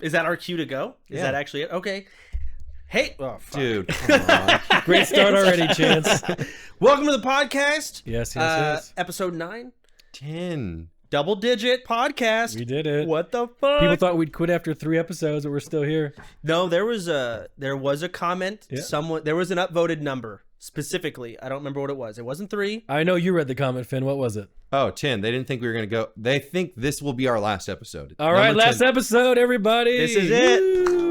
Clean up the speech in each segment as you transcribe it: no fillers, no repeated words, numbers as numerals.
Is that our cue to go? Is that actually it? Okay. Hey, dude, come on. Great start already, Chance. Welcome to the podcast. Yes. Episode 9. 10. Double-digit podcast. We did it. What the fuck? People thought we'd quit after 3 episodes, but we're still here. No, there was a comment. Yeah. There was an upvoted number specifically. I don't remember what it was. It wasn't 3. I know you read the comment, Finn. What was it? Oh, 10. They didn't think we were going to go. They think this will be our last episode. All right, last episode, everybody. This is it. Woo!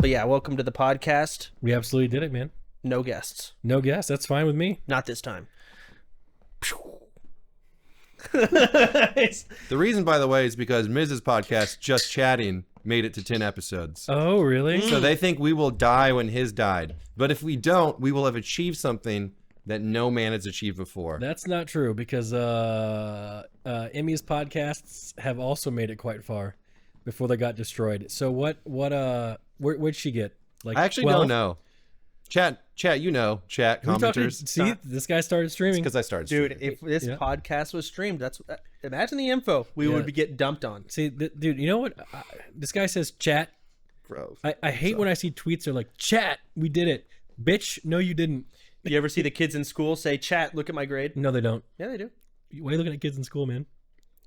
But yeah, welcome to the podcast. We absolutely did it, man. No guests. No guess. That's fine with me. Not this time. The reason, by the way, is because Mrs. Podcast, Just Chatting, made it to 10 episodes. Oh, really? So they think we will die when his died. But if we don't, we will have achieved something that no man has achieved before. That's not true because Emmy's podcasts have also made it quite far before they got destroyed. So where'd she get? Like I actually 12? don't know. Chat, chat, commenters. See, this guy started streaming. Because I started Dude, streaming. if this podcast was streamed, imagine the info we would get dumped on. See, dude, you know what? This guy says chat. Gross. I hate when I see tweets that are like, chat, we did it. Bitch, no, you didn't. You ever see the kids in school say, chat, look at my grade? No, they don't. Yeah, they do. Why are you looking at kids in school, man?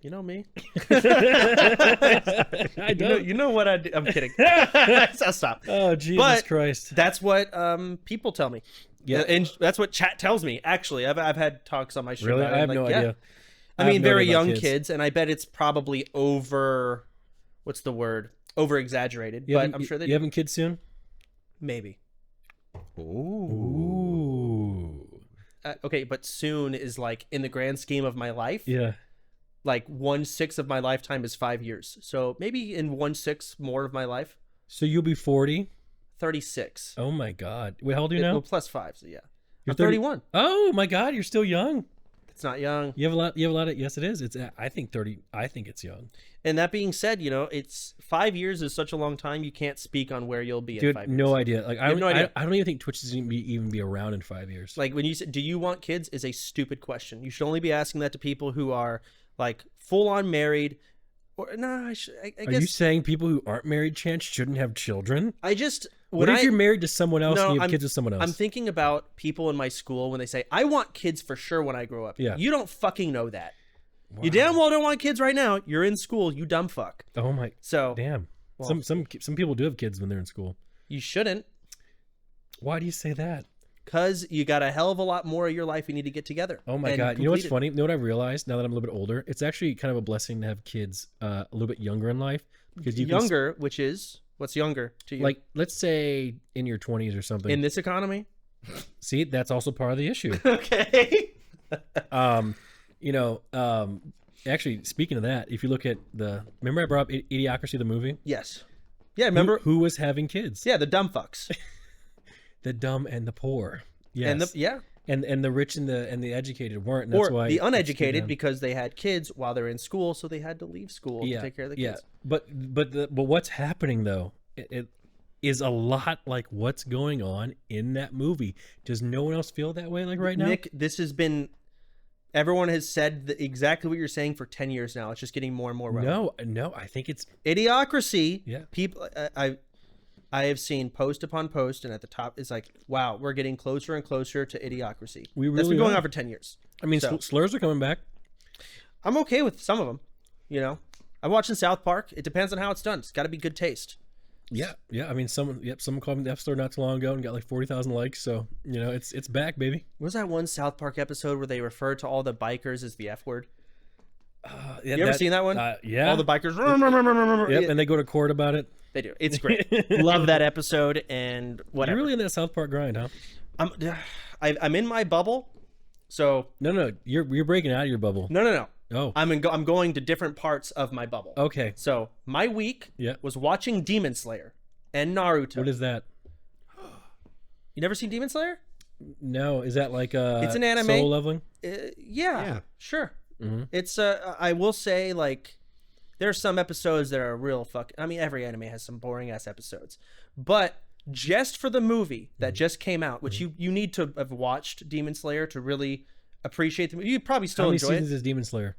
You know me. I don't. You know what I do. I'm kidding. I'll stop. Oh, Jesus But Christ. that's what people tell me. Yeah. And that's what chat tells me, actually. I've had talks on my show. Really? about it. I have I'm no like, idea. I have mean, no very idea about young kids, and I bet it's probably over exaggerated. But I'm sure they You having kids soon? maybe. Ooh. Okay, but soon is like in the grand scheme of my life. Yeah. Like 1/6 of my lifetime is 5 years. So maybe in 1/6 more of my life. So you'll be 40? 36. Oh, my God. Wait, how old are you now? Well, plus 5, so yeah. You're I'm 31. Oh, my God. You're still young. It's not young. You have a lot of, yes, it is. I think 30, I think it's young. And that being said, it's 5 years is such a long time. You can't speak on where you'll be in Dude, 5 years. no idea. Like, I have no idea. don't even think Twitch is even be around in 5 years. Like when you say, do you want kids is a stupid question. You should only be asking that to people who are like full on married or I guess. Are you saying people who aren't married, Chance, shouldn't have children? What if you're married to someone else and you have kids with someone else? I'm thinking about people in my school when they say, I want kids for sure when I grow up. Yeah. You don't fucking know that. Wow. You damn well don't want kids right now. You're in school, you dumb fuck. Oh my. So damn. Well, some people do have kids when they're in school. You shouldn't. Why do you say that? Because you got a hell of a lot more of your life you need to get together. Oh my God. You know what's funny? You know what I've realized now that I'm a little bit older? It's actually kind of a blessing to have kids a little bit younger in life. Because which is, what's younger to you? Like, let's say in your 20s or something. In this economy? See, that's also part of the issue. Okay. Actually, speaking of that, if you look at remember I brought up Idiocracy, the movie? Yes. Yeah, remember? Who was having kids? Yeah, the dumb fucks. The dumb and the poor. Yes. And the rich and the educated weren't. And that's or why the uneducated because they had kids while they're in school, so they had to leave school to take care of the kids. But what's happening though? It is a lot like what's going on in that movie. Does no one else feel that way like right now? Nick, this has been. Everyone has said exactly what you're saying for 10 years now. It's just getting more and more relevant. No, I think it's Idiocracy. Yeah. People, I have seen post upon post, and at the top is like, wow, we're getting closer and closer to Idiocracy. That's been going on for 10 years. I mean, slurs are coming back. I'm okay with some of them. I'm watching South Park. It depends on how it's done. It's got to be good taste. Yeah. I mean, someone called me the F Slur not too long ago and got like 40,000 likes. So it's back, baby. What was that one South Park episode where they referred to all the bikers as the F word? You ever seen that one? Yeah. All the bikers. Yep, and they go to court about it. They do. It's great. Love that episode and whatever. You're really in that South Park grind, huh? I'm in my bubble. So no, you're breaking out of your bubble. No. Oh, I'm going to different parts of my bubble. Okay. So my week was watching Demon Slayer and Naruto. What is that? You never seen Demon Slayer? No, is that like it's an anime. Soul Leveling? Yeah, sure. Mm-hmm. It's I will say, like, there's some episodes that are real I mean, every anime has some boring ass episodes, but just for the movie that just came out, which you need to have watched Demon Slayer to really appreciate the movie. You probably still enjoy it. How many seasons is Demon Slayer?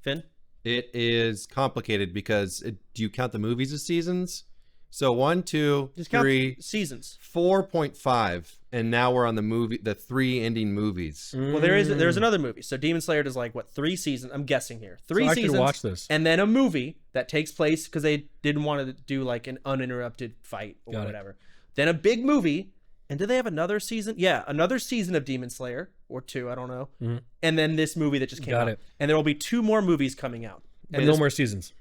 Finn? It is complicated because do you count the movies as seasons? So 1, 2, Just count 3, seasons. 4.5, and now we're on the 3 ending movies. Well, there's another movie. So Demon Slayer does like 3 seasons. I'm guessing here 3 I seasons. should watch this. And then a movie that takes place because they didn't want to do like an uninterrupted fight or Got it. whatever. Then a big movie. And do they have another season? Yeah, another season of Demon Slayer or 2, I don't know. Mm-hmm. And then this movie that just came out. It. And there will be 2 more movies coming out. But And no more seasons.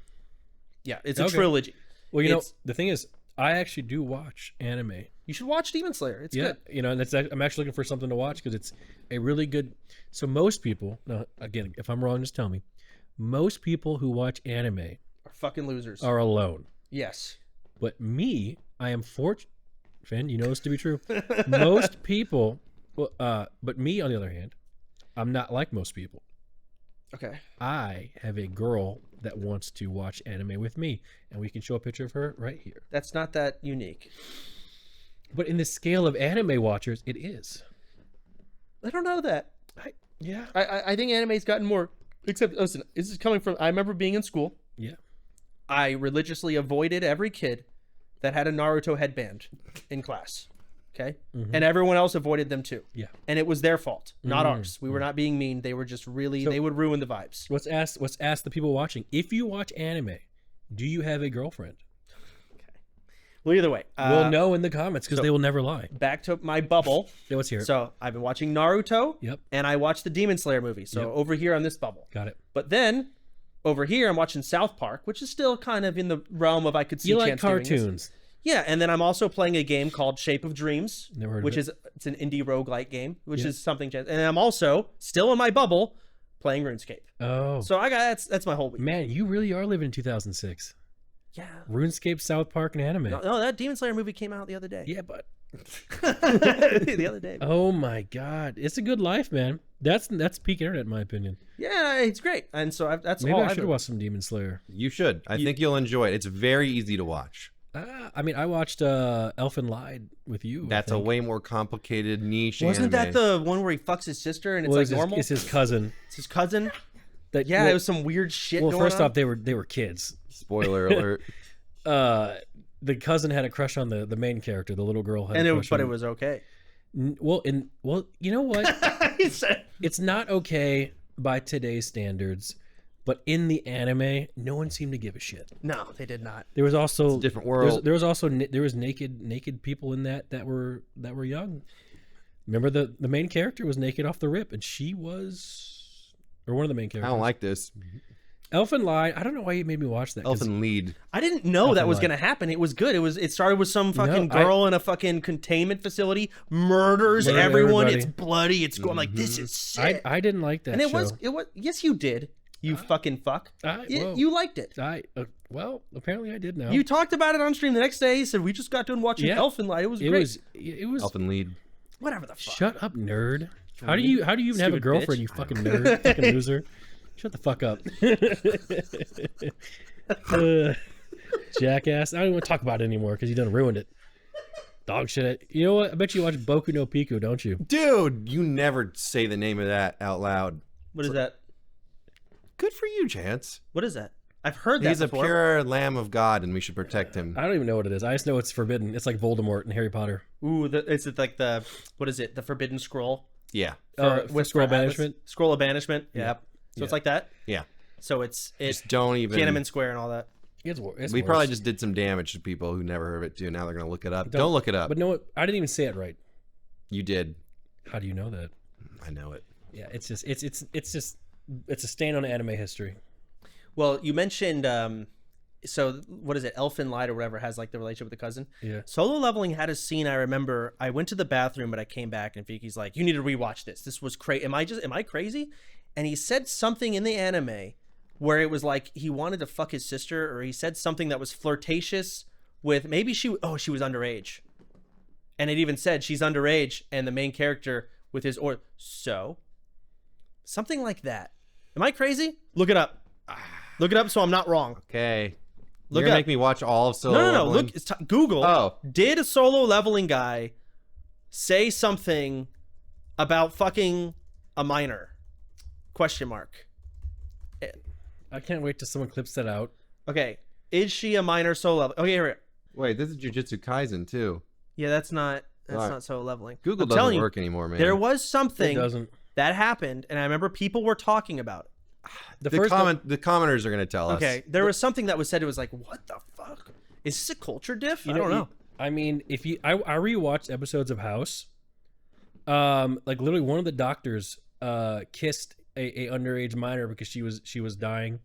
Yeah, it's a trilogy. Well, you know, the thing is, I actually do watch anime. You should watch Demon Slayer. It's good. You know, and I'm actually looking for something to watch because it's a really good. So most people, now again, if I'm wrong, just tell me. Most people who watch anime Are fucking losers. are alone. Yes. But me, I am fortunate. Finn, you know this to be true. Most people, but me on the other hand, I'm not like most people. Okay. I have a girl that wants to watch anime with me, and we can show a picture of her right here. That's not that unique. But in the scale of anime watchers, it is. I don't know that. Yeah. I think anime's gotten more. Except, listen, this is coming from. I remember being in school. Yeah. I religiously avoided every kid that had a Naruto headband in class. Okay? And everyone else avoided them too. Yeah. And it was their fault, not ours. We were not being mean. They were just really, they would ruin the vibes. Let's ask the people watching. If you watch anime, do you have a girlfriend? Well, either way. We'll know in the comments because they will never lie. Back to my bubble. Yeah, let's hear it. So I've been watching Naruto. Yep. And I watched the Demon Slayer movie. So over here on this bubble. Got it. But then over here, I'm watching South Park, which is still kind of in the realm of I could see You like Chance doing this. cartoons. Yeah, and then I'm also playing a game called Shape of Dreams, Never heard of which it. it's an indie roguelike game, which Yeah. is something. And I'm also still in my bubble playing RuneScape. Oh. So I got that's my whole week. Man, you really are living in 2006. Yeah. RuneScape, South Park, and anime. No, that Demon Slayer movie came out the other day. Yeah, but The other day. oh my god, it's a good life, man. That's peak internet in my opinion. Yeah, it's great. And so that's Maybe all I should watch some Demon Slayer. You should. I think you'll enjoy it. It's very easy to watch. I mean, I watched Elfen Lied with you. That's a way more complicated niche. Wasn't anime. that the one where he fucks his sister and it's like normal? It's his cousin. It's his cousin. That Yeah, well, it was some weird shit. well, going first on. off, they were kids. Spoiler alert? The cousin had a crush on the main character. The little girl had and a it crush was, but on it was okay. well, you know what? He said, It's not okay by today's standards, but in the anime, no one seemed to give a shit. no, they did not. There was also It's a different world. There was also naked people in that were young. Remember the main character was naked off the rip, and she was, or one of the main I characters. don't like this. Elfen Lied. I don't know why you made me watch that. 'cause Elfen lead. I didn't know that was Lied. gonna happen. It was good. It started with some fucking No, girl in a fucking containment facility, murders Murdered everyone. everybody. It's bloody. It's going like this is sick. I didn't like that. and it show. was yes you did. You fucking fuck. whoa. You liked it. Well, apparently I did now. You talked about it on stream the next day. You said we just got done watching Yeah. Elfen Lied. It was it great. was Elfen lead. Whatever the fuck. Shut up, nerd. How do you even have a Stupid girlfriend, bitch. you fucking nerd, fucking loser? Shut the fuck up. Jackass. I don't even want to talk about it anymore because you done ruined it. Dog shit. You know what? I bet you watch Boku no Pico, don't you? Dude, you never say the name of that out loud. What is that? Good for you, Chance. What is that? I've heard that He's a before. pure lamb of God, and we should protect him. I don't even know what it is. I just know it's forbidden. It's like Voldemort and Harry Potter. Ooh, is it like the what is it? The Forbidden Scroll. Yeah. For Scroll Banishment? Scroll of Banishment. Yeah. So it's like that. Yeah. So it's Just don't even. Tiananmen Square and all that. It's We worse. probably just did some damage to people who never heard of it too. Now they're gonna look it up. Don't look it up. But no, I didn't even say it right. You did. How do you know that? I know it. Yeah, it's a stain on anime history. Well, you mentioned so what is it? Elfen Lied or whatever has like the relationship with the cousin. Yeah. Solo Leveling had a scene. I remember I went to the bathroom, but I came back and Fiki's like, "You need to rewatch this. This was crazy. Am I crazy?" And he said something in the anime where it was like he wanted to fuck his sister, or he said something that was flirtatious with maybe she was underage. And it even said she's underage, and the main character with his so something like that. Am I crazy? Look it up. Look it up so I'm not wrong. Okay. Look You're gonna up. make me watch all of Solo No. Leveling? Look, it's Google. Oh. Did a solo leveling guy say something about fucking a minor? Question mark. I can't wait till someone clips that out. Okay. Is she a minor solo level? Okay, here. Wait, this is Jujutsu Kaisen too. Yeah, that's not Alright. solo leveling. Google I'm telling doesn't you, work anymore, man. there was It something doesn't. that happened, and I remember people were talking about it. the commenters are gonna tell us. Okay, there was something that was said. It was like, what the fuck? Is this a culture diff? I don't know. I mean, if you, I rewatched episodes of House. Like literally, one of the doctors kissed a underage minor because she was dying,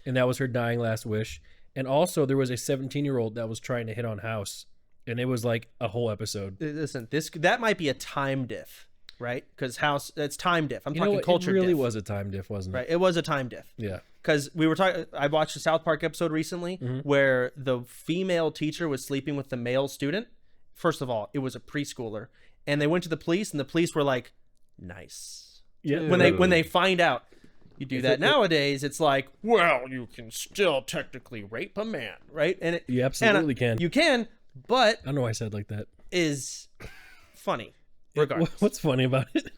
and that was her dying last wish. And also, there was a 17-year-old that was trying to hit on House, and it was like a whole episode. Listen, that might be a time diff, right? Because House, it's time diff. I'm You know talking what? culture It really diff. was a time diff, wasn't it? Right, it was a time diff. Yeah. Because we were talking, I watched a South Park episode recently where the female teacher was sleeping with the male student. First of all, it was a preschooler, and they went to the police, and the police were like, "Nice." Yeah. When they find out you do that nowadays, it's like, well, you can still technically rape a man, right? And it, You absolutely can. You can, but I don't know why I said it like that. is funny regardless. What's funny about it?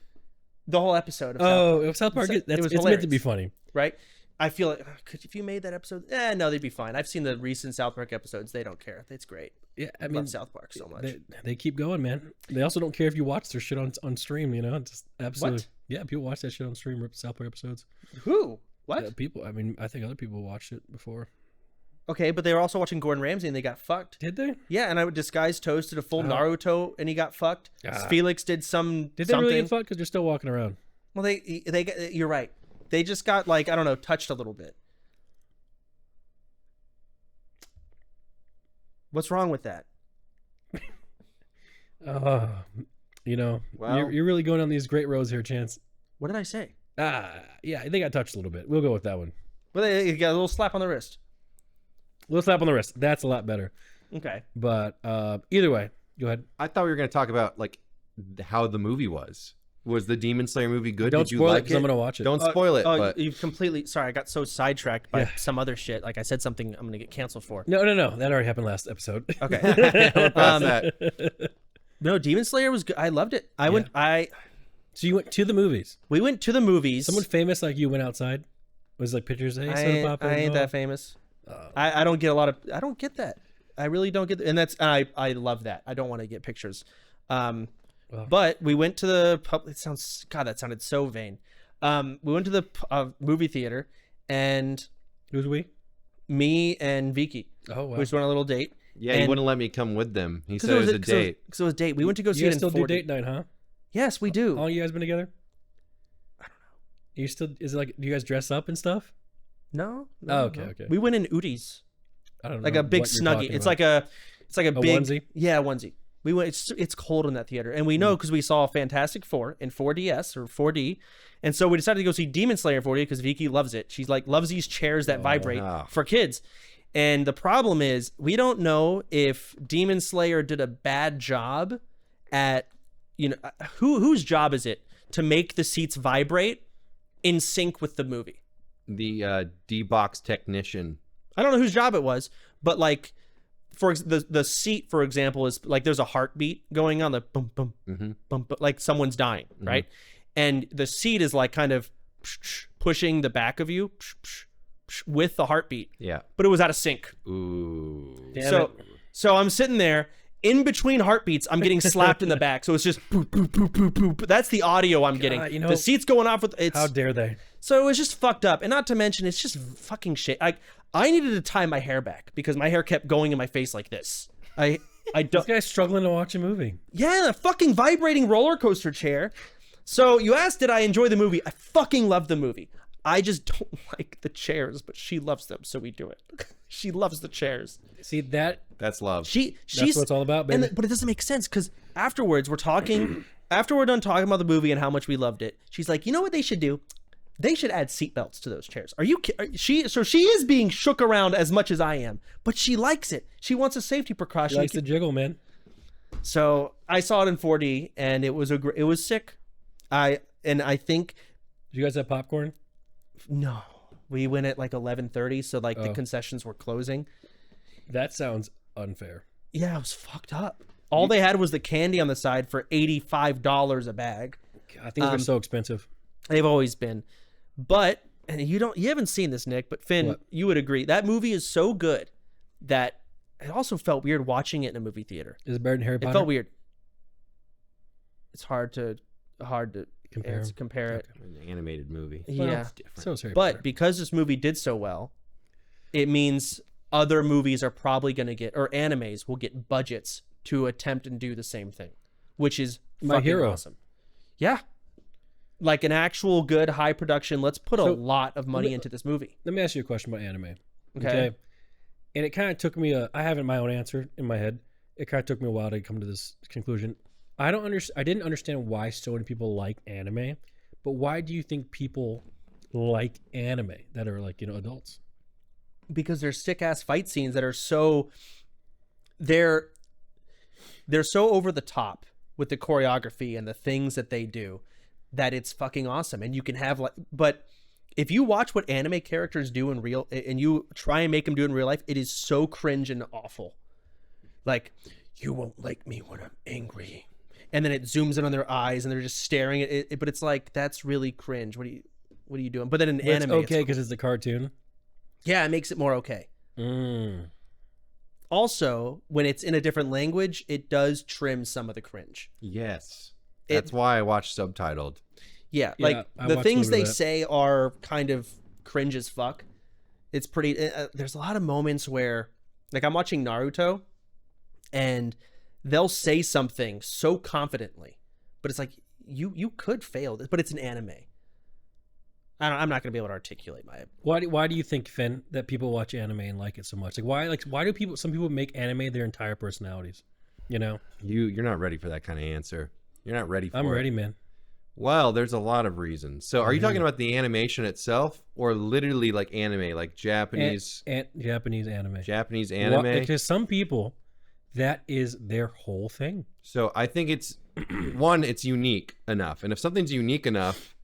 The whole episode of South Park, South Park. It was It's meant to be hilarious. funny. right? I feel like if you made that episode, no, they'd be fine. I've seen the recent South Park episodes; they don't care. It's great. Yeah, I I mean, love South Park so much. they keep going, man. They also don't care if you watch their shit on stream. You know, just absolutely. What? Yeah, people watch that shit on stream. South Park episodes. Who? What? Yeah, people. I mean, I think other people watched it before. Okay, but they were also watching Gordon Ramsay and they got fucked. Did they? Yeah, and I would disguise Toast did a full Naruto and he got fucked. Ah. Felix did some. Did they really get fucked? Because they're still walking around. Well, they you're right. They just got like I don't know, touched a little bit. What's wrong with that? You know, Well- you're really going on these great roads here, Chance. What did I say? Yeah, they got touched a little bit. We'll go with that one. Well, they got a little slap on the wrist. Little slap on the wrist. That's a lot better. Okay. But either way, go ahead. I thought we were gonna talk about like how the movie was. Was the Demon Slayer movie good? Don't Did you spoil it like because I'm gonna watch it. Don't spoil it. Oh, but you've completely. Sorry, I got so sidetracked by Yeah. some other shit. Like I said something I'm gonna get canceled for. No. That already happened last episode. Okay. we're past that. No, Demon Slayer was good. I loved it. So you went to the movies. We went to the movies. Someone famous like you went outside. Was like pictures. Hey, Sodapoppin I ain't and that Nmplol. famous. I don't get a lot of. I don't get that. I really don't get. And that's. I love that. I don't want to get pictures. But we went to the pub. It sounds. God, that sounded so vain. We went to the movie theater, and Who's we? me and Vicky. Oh wow. We just went on a little date. Yeah, he And- wouldn't let me come with them. He said it was a date. Because it was a date. We went to go see You it guys in still 4D. do date night, huh? Yes, we do. All you guys been together? I don't know. You still? Is it like? Do you guys dress up and stuff? No. Oh, okay, no. okay. We went in Udis, I don't know. like a big what you're snuggie. talking It's about. like a big onesie? Yeah, onesie. We went. It's cold in that theater, and we know because we saw Fantastic Four in 4DS or 4D, and so we decided to go see Demon Slayer in 4D because Vicky loves it. She's like loves these chairs that vibrate wow. for kids. And the problem is we don't know if Demon Slayer did a bad job at whose job is it to make the seats vibrate in sync with the movie. The D-box technician. I don't know whose job it was, but like for the seat, for example, is like there's a heartbeat going on, the boom boom boom, boom, like someone's dying, right? And the seat is like kind of pushing the back of you with the heartbeat. Yeah. But it was out of sync. Ooh. Damn it. So I'm sitting there in between heartbeats. I'm getting slapped in the back. So it's just boop, boop, boop, boop, boop. That's the audio I'm getting. you know, the seat's going off with it's. How dare they? So it was just fucked up. And not to mention, it's just fucking shit. I needed to tie my hair back because my hair kept going in my face like this. I This don't. guy's struggling to watch a movie. Yeah, the fucking vibrating roller coaster chair. So you asked, did I enjoy the movie? I fucking love the movie. I just don't like the chairs, but she loves them, so we do it. She loves the chairs. See that? That's love. She's That's what it's all about, baby. but it doesn't make sense because afterwards we're talking. After we're done talking about the movie and how much we loved it, she's like, you know what they should do? They should add seatbelts to those chairs. She is being shook around as much as I am, but she likes it. She wants a safety He precaution. likes to jiggle, man. So I saw it in 4D, and it was it was sick. I think Did you guys have popcorn? no, we went at like 11:30, so like the concessions were closing. That sounds unfair. Yeah, it was fucked up. All they had was the candy on the side for $85 a bag. God, things are so expensive. They've always been, but and you haven't seen this, Nick, but Finn, What? you would agree that movie is so good that it also felt weird watching it in a movie theater. Is it better than Harry Potter? It felt weird. It's hard to compare it. An animated movie. Well, Yeah, so is Harry but Potter. because this movie did so well, it means other movies are probably going to get, or animes will get budgets to attempt and do the same thing, which is My fucking Hero. awesome. Yeah. Like an actual good high production. Let's put a So, lot of money into this movie. Let me ask you a question about anime. Okay. And it kind of took me I have my own answer in my head. It kind of took me a while to come to this conclusion. I didn't understand why so many people like anime, but why do you think people like anime that are like, adults? Because there's sick ass fight scenes that are so they're so over the top with the choreography and the things that they do that it's fucking awesome. And you can have but if you watch what anime characters do in real and you try and make them do it in real life, it is so cringe and awful. Like, you won't like me when I'm angry. And then it zooms in on their eyes and they're just staring at it. But it's like, that's really cringe. What are you doing? But then in anime, It's okay because it's a cartoon. yeah, it makes it more okay. Also, when it's in a different language, it does trim some of the cringe. Yes. That's why I watch subtitled. Yeah, Yeah, like I the watched things a little they bit of that. say are kind of cringe as fuck. It's pretty. There's a lot of moments where, like, I'm watching Naruto, and they'll say something so confidently, but it's like you could fail this, but it's an anime. I'm not gonna be able to articulate my. Why do you think, Finn, that people watch anime and like it so much? Why do some people make anime their entire personalities? You're not ready for that kind of answer. You're not ready for it. I'm ready, man. Well, there's a lot of reasons. So are you talking about the animation itself or literally like anime, like Japanese Japanese anime. Japanese anime? Because some people, that is their whole thing. So I think it's it's unique enough. And if something's unique enough,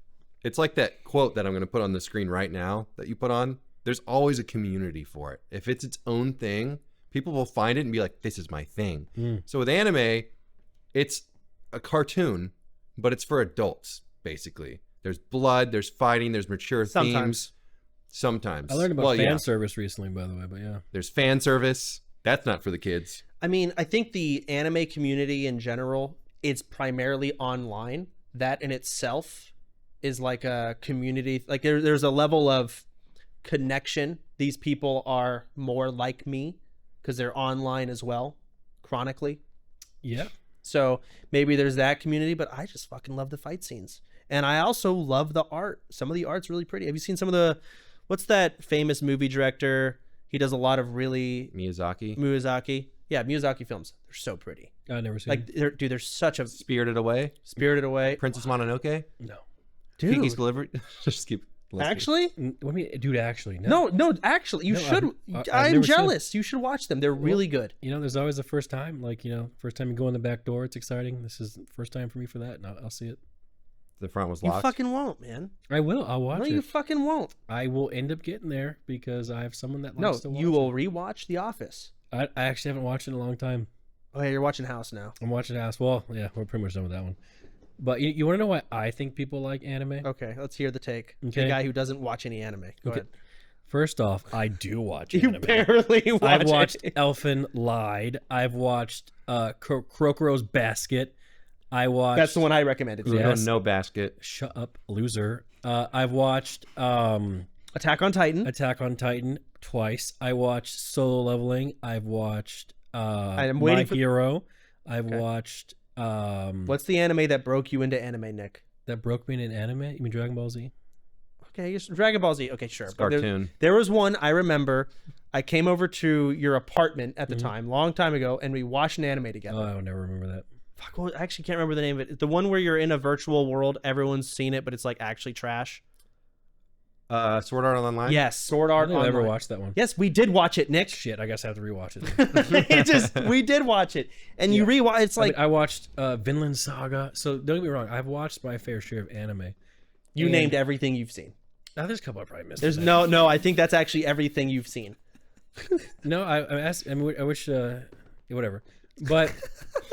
it's like that quote that I'm going to put on the screen right now that you put on. There's always a community for it. If it's its own thing, people will find it and be like, this is my thing. So with anime, it's a cartoon, but it's for adults, basically. There's blood, there's fighting, there's mature themes. Sometimes. I learned about fan service recently, by the way, but yeah. There's fan service. That's not for the kids. I mean, I think the anime community in general, it's primarily online. That in itself is like a community. Like there's a level of connection. These people are more like me because they're online as well, chronically. Yeah. So maybe there's that community, but I just fucking love the fight scenes. And I also love the art. Some of the art's really pretty. Have you seen some of what's that famous movie director? He does a lot of really Miyazaki. Yeah, Miyazaki films. They're so pretty. I've never seen Like, dude, there's such a Spirited Away. Princess Mononoke. No. dude. Kiki's Delivery. Just keep. Actually, Dude, actually, no. no. Actually, you No, should. I've I'm never seen jealous. You should watch them. They're really good. There's always a first time. Like, first time you go in the back door, it's exciting. This is the first time for me for that, and I'll see it. The front was You locked. fucking won't, man. I will. I'll watch No, it. you fucking won't. I will end up getting there because I have someone that No, likes to watch you will it. rewatch The Office. I actually haven't watched it in a long time. Oh yeah, you're watching House now. I'm watching House. Well, yeah, we're pretty much done with that one. But you want to know why I think people like anime? Okay, let's hear the take. Okay. The guy who doesn't watch any anime. Go ahead. First off, I do watch You anime. barely watch I've watched it. Elfin Lied. I've watched Krokoro's Basket. I watched. That's the one I recommended. to you. Yes. No basket. Shut up, loser. I've watched Attack on Titan. Attack on Titan twice. I watched Solo Leveling. I've watched I'm My waiting for- Hero. I've watched What's the anime that broke you into anime, Nick? that broke me in anime. You mean Dragon Ball Z? Okay, Dragon Ball Z. Okay, sure. It's But cartoon. there was one I remember. I came over to your apartment at the time, long time ago, and we watched an anime together. Oh, I would never remember that. Fuck, well, I actually can't remember the name of it. The one where you're in a virtual world, everyone's seen it, but it's like actually trash. Sword Art Online. Yes, Sword I Art don't think I ever Online. watched that one. Yes, we did watch it, Nick. Shit, I guess I have to rewatch it. We did watch it, and you rewatch. It's like I watched Vinland Saga. So don't get me wrong, I've watched my fair share of anime. you and- named everything you've seen. There's a couple I probably missed. There's in no. I think that's actually everything you've seen. that. No, I wish. Whatever. But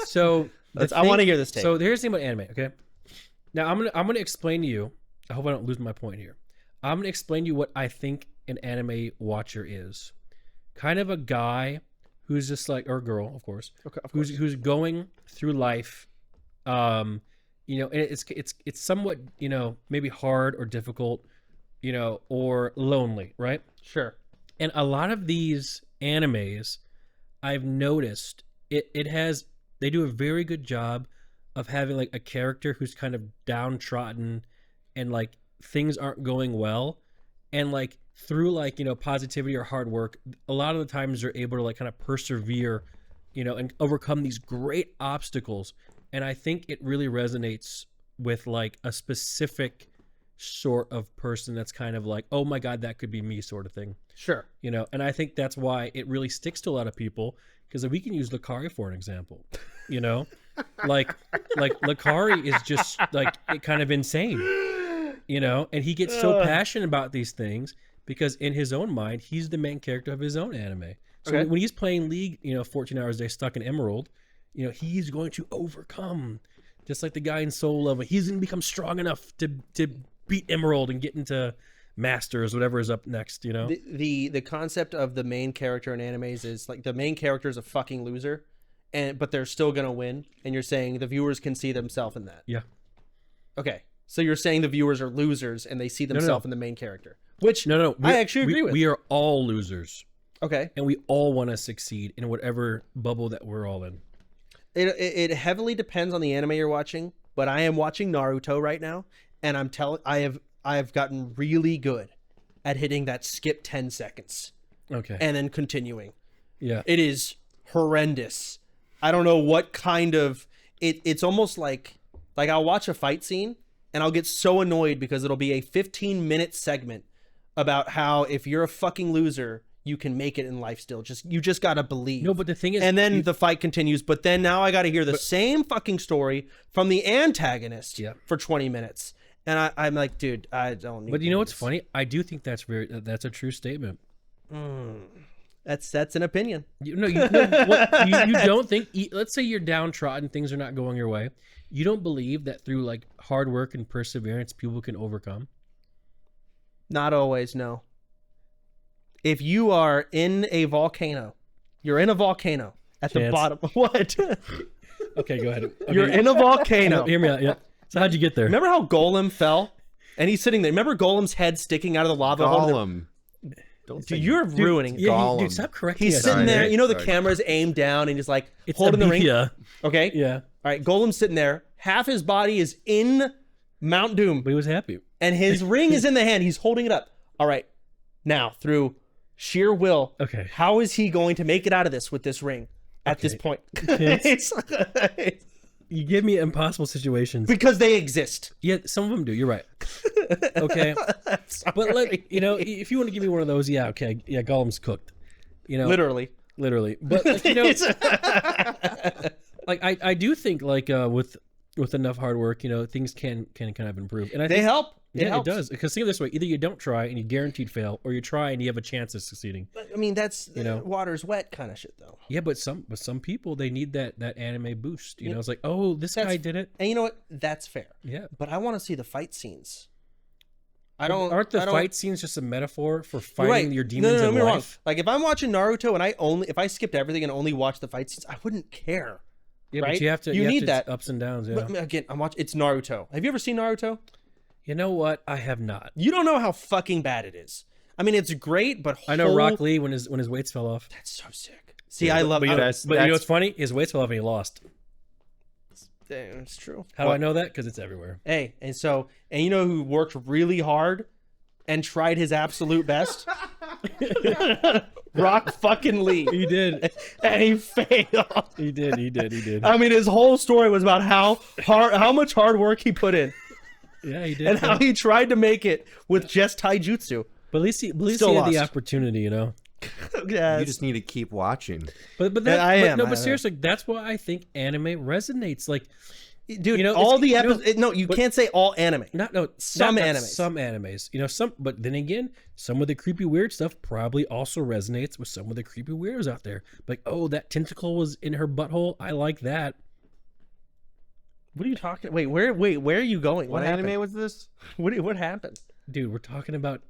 so I want to hear this take. So here's the thing about anime. Okay. Now I'm gonna explain to you. I hope I don't lose my point here. I'm gonna explain to you what I think an anime watcher is. Kind of a guy who's just like, or a girl, of course, who's going through life. And it's somewhat, maybe hard or difficult, or lonely, right? Sure. And a lot of these animes, I've noticed they do a very good job of having like a character who's kind of downtrodden and like things aren't going well, and like through like positivity or hard work, a lot of the times they're able to like kind of persevere, and overcome these great obstacles. And I think it really resonates with like a specific sort of person that's kind of like, oh my god, that could be me, sort of thing. Sure. And I think that's why it really sticks to a lot of people, because we can use Lucari for an example. Like Lucari is just like kind of insane, and he gets so passionate about these things because in his own mind he's the main character of his own anime. So when he's playing League 14 hours a day stuck in Emerald, he's going to overcome, just like the guy in Soul Level. He's going to become strong enough to beat Emerald and get into Masters, whatever is up next. The concept of the main character in animes is like the main character is a fucking loser, but they're still gonna win, and you're saying the viewers can see themselves in that. Yeah. Okay, so you're saying the viewers are losers and they see themselves in the main character, which No, I actually agree with. We are all losers, Okay, and we all want to succeed in whatever bubble that we're all in. it heavily depends on the anime you're watching, but I am watching Naruto right now, and I have gotten really good at hitting that skip 10 seconds Okay. and then continuing. Yeah. It is horrendous. I don't know what kind of it's almost like I'll watch a fight scene and I'll get so annoyed because it'll be a 15-minute segment about how if you're a fucking loser, you can make it in life still. You just got to believe. No, but the thing is, and then the fight continues, but then now I got to hear the same fucking story from the antagonist for 20 minutes. And I'm like, dude, I don't need. But you know what's funny? I do think that's a true statement. That's an opinion. You don't think? Let's say you're downtrodden, things are not going your way. You don't believe that through like hard work and perseverance, people can overcome? Not always, no. If you are in a volcano, you're in a volcano at the bottom. What? Okay, go ahead. Okay, You're in a volcano. Hear me out. Yeah. So how'd you get there? Remember how Golem fell? And he's sitting there. Remember Golem's head sticking out of the lava? Golem. Dude, you're ruining it. Gollum. Dude, stop correcting He's us. sitting there. Sorry. You know, the Sorry. camera's aimed down and he's like It's holding the ring. Abithia. Okay? Yeah. All right, Golem's sitting there. Half his body is in Mount Doom. But he was happy. And his ring is in the hand. He's holding it up. All right. Now, through sheer will, Okay. how is he going to make it out of this with this ring at this point? You give me impossible situations. Because they exist. Yeah, some of them do. You're right. Okay. But like, if you want to give me one of those, yeah, okay. Yeah, Gollum's cooked. Literally. But like, like I do think like with enough hard work, things can kind of improve. And I think, They help. it does. Because think of it this way: either you don't try and you guaranteed fail, or you try and you have a chance of succeeding. I mean, that's water's wet kind of shit, though. Yeah, but some people, they need that anime boost. It's like, oh, this guy did it. And you know what? That's fair. Yeah. But I want to see the fight scenes. Aren't the fight scenes just a metaphor for fighting your demons no, in me wrong. life? Like if I'm watching Naruto and if I skipped everything and only watched the fight scenes, I wouldn't care. Yeah, right? but you have to. You need that. Ups and downs. Yeah. But again, it's Naruto. Have you ever seen Naruto? You know what? I have not. You don't know how fucking bad it is. I mean, it's great, but I know Rock Lee when his weights fell off. That's so sick. See, I love. But you know what's funny? His weights fell off and he lost. It's true. How do I know that? Because it's everywhere. Hey, and you know who worked really hard and tried his absolute best? Rock fucking Lee. He did. And he failed. He did. I mean, his whole story was about how much hard work he put in. Yeah, he did. and how he tried to make it with just taijutsu. But at least he Still had the lost. opportunity, you know. Yeah, You just need to keep watching. But seriously, that's why I think anime resonates. Like, dude, you know, all it's- the you know, episodes. No, you can't say all anime. Some animes. Some animes. You know, some. But then again, some of the creepy weird stuff probably also resonates with some of the creepy weirdos out there. Like, oh, that tentacle was in her butthole. I like that. What are you talking? Wait, where are you going? What happened? anime was this? What happened? Dude, we're talking about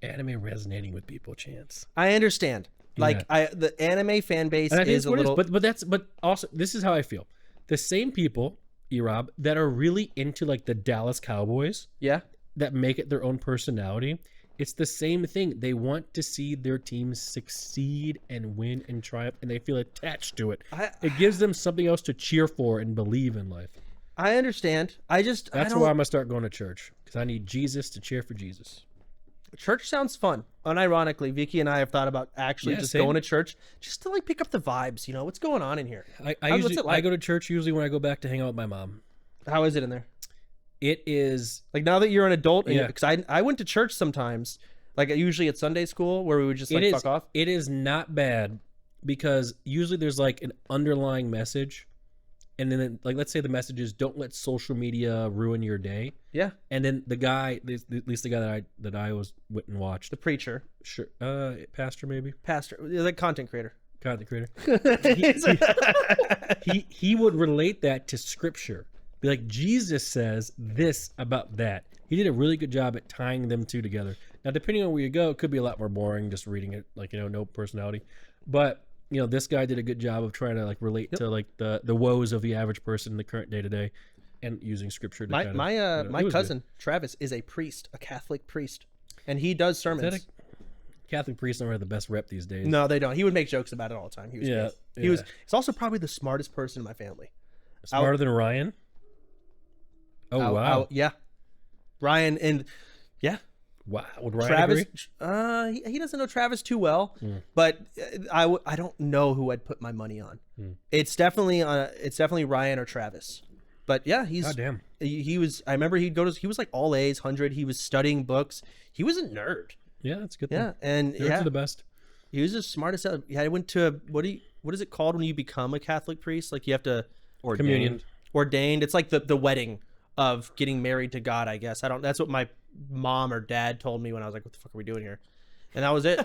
anime resonating with people. Chance. I understand. Like the anime fan base And I think is it's a what it little. is, but also this is how I feel. The same people, Erob, that are really into like the Dallas Cowboys, Yeah. that make it their own personality. It's the same thing. They want to see their teams succeed and win and triumph, and they feel attached to it. It gives them something else to cheer for and believe in life. I understand. That's why I'm gonna start going to church, because I need Jesus to cheer for Jesus. Church sounds fun. Unironically, Vicky and I have thought about actually just same. going to church just to like pick up the vibes. You know, what's going on in here? I go to church usually when I go back to hang out with my mom. How is it in there? It is Like now that you're an adult, Yeah. because I went to church sometimes, like usually at Sunday school where we would just like fuck off. It is not bad, because usually there's like an underlying message, and then like let's say the message is don't let social media ruin your day. Yeah, And then the guy, at least the guy that I went and watched, the preacher, sure, pastor maybe, pastor, like content creator. content creator, he would relate that to scripture. Be like, Jesus says this about that. He did a really good job at tying them two together. Now, depending on where you go, it could be a lot more boring just reading it, like, you know, no personality. But, you know, this guy did a good job of trying to like relate to like the woes of the average person in the current day to day, and using scripture to My cousin Travis is a priest, a Catholic priest, and he does sermons. Catholic priests don't have the best rep these days. No, they don't. He would make jokes about it all the time. He was Yeah, great. yeah. He's also probably the smartest person in my family. Smarter than Ryan. Oh wow! Yeah, Ryan and yeah, Wow, would Ryan Travis. agree? He doesn't know Travis too well, but I don't know who I'd put my money on. It's definitely Ryan or Travis. But yeah, God damn. he was. I remember he was like all A's, 100. He was studying books. He was a nerd. Yeah, that's a good. Yeah, thing. and Nerds are the best. he was the smartest. Yeah, I went to what is it called when you become a Catholic priest? Like you have to Communion. ordained. It's like the wedding of getting married to God, I guess. That's what my mom or dad told me when I was like, what the fuck are we doing here? And that was it.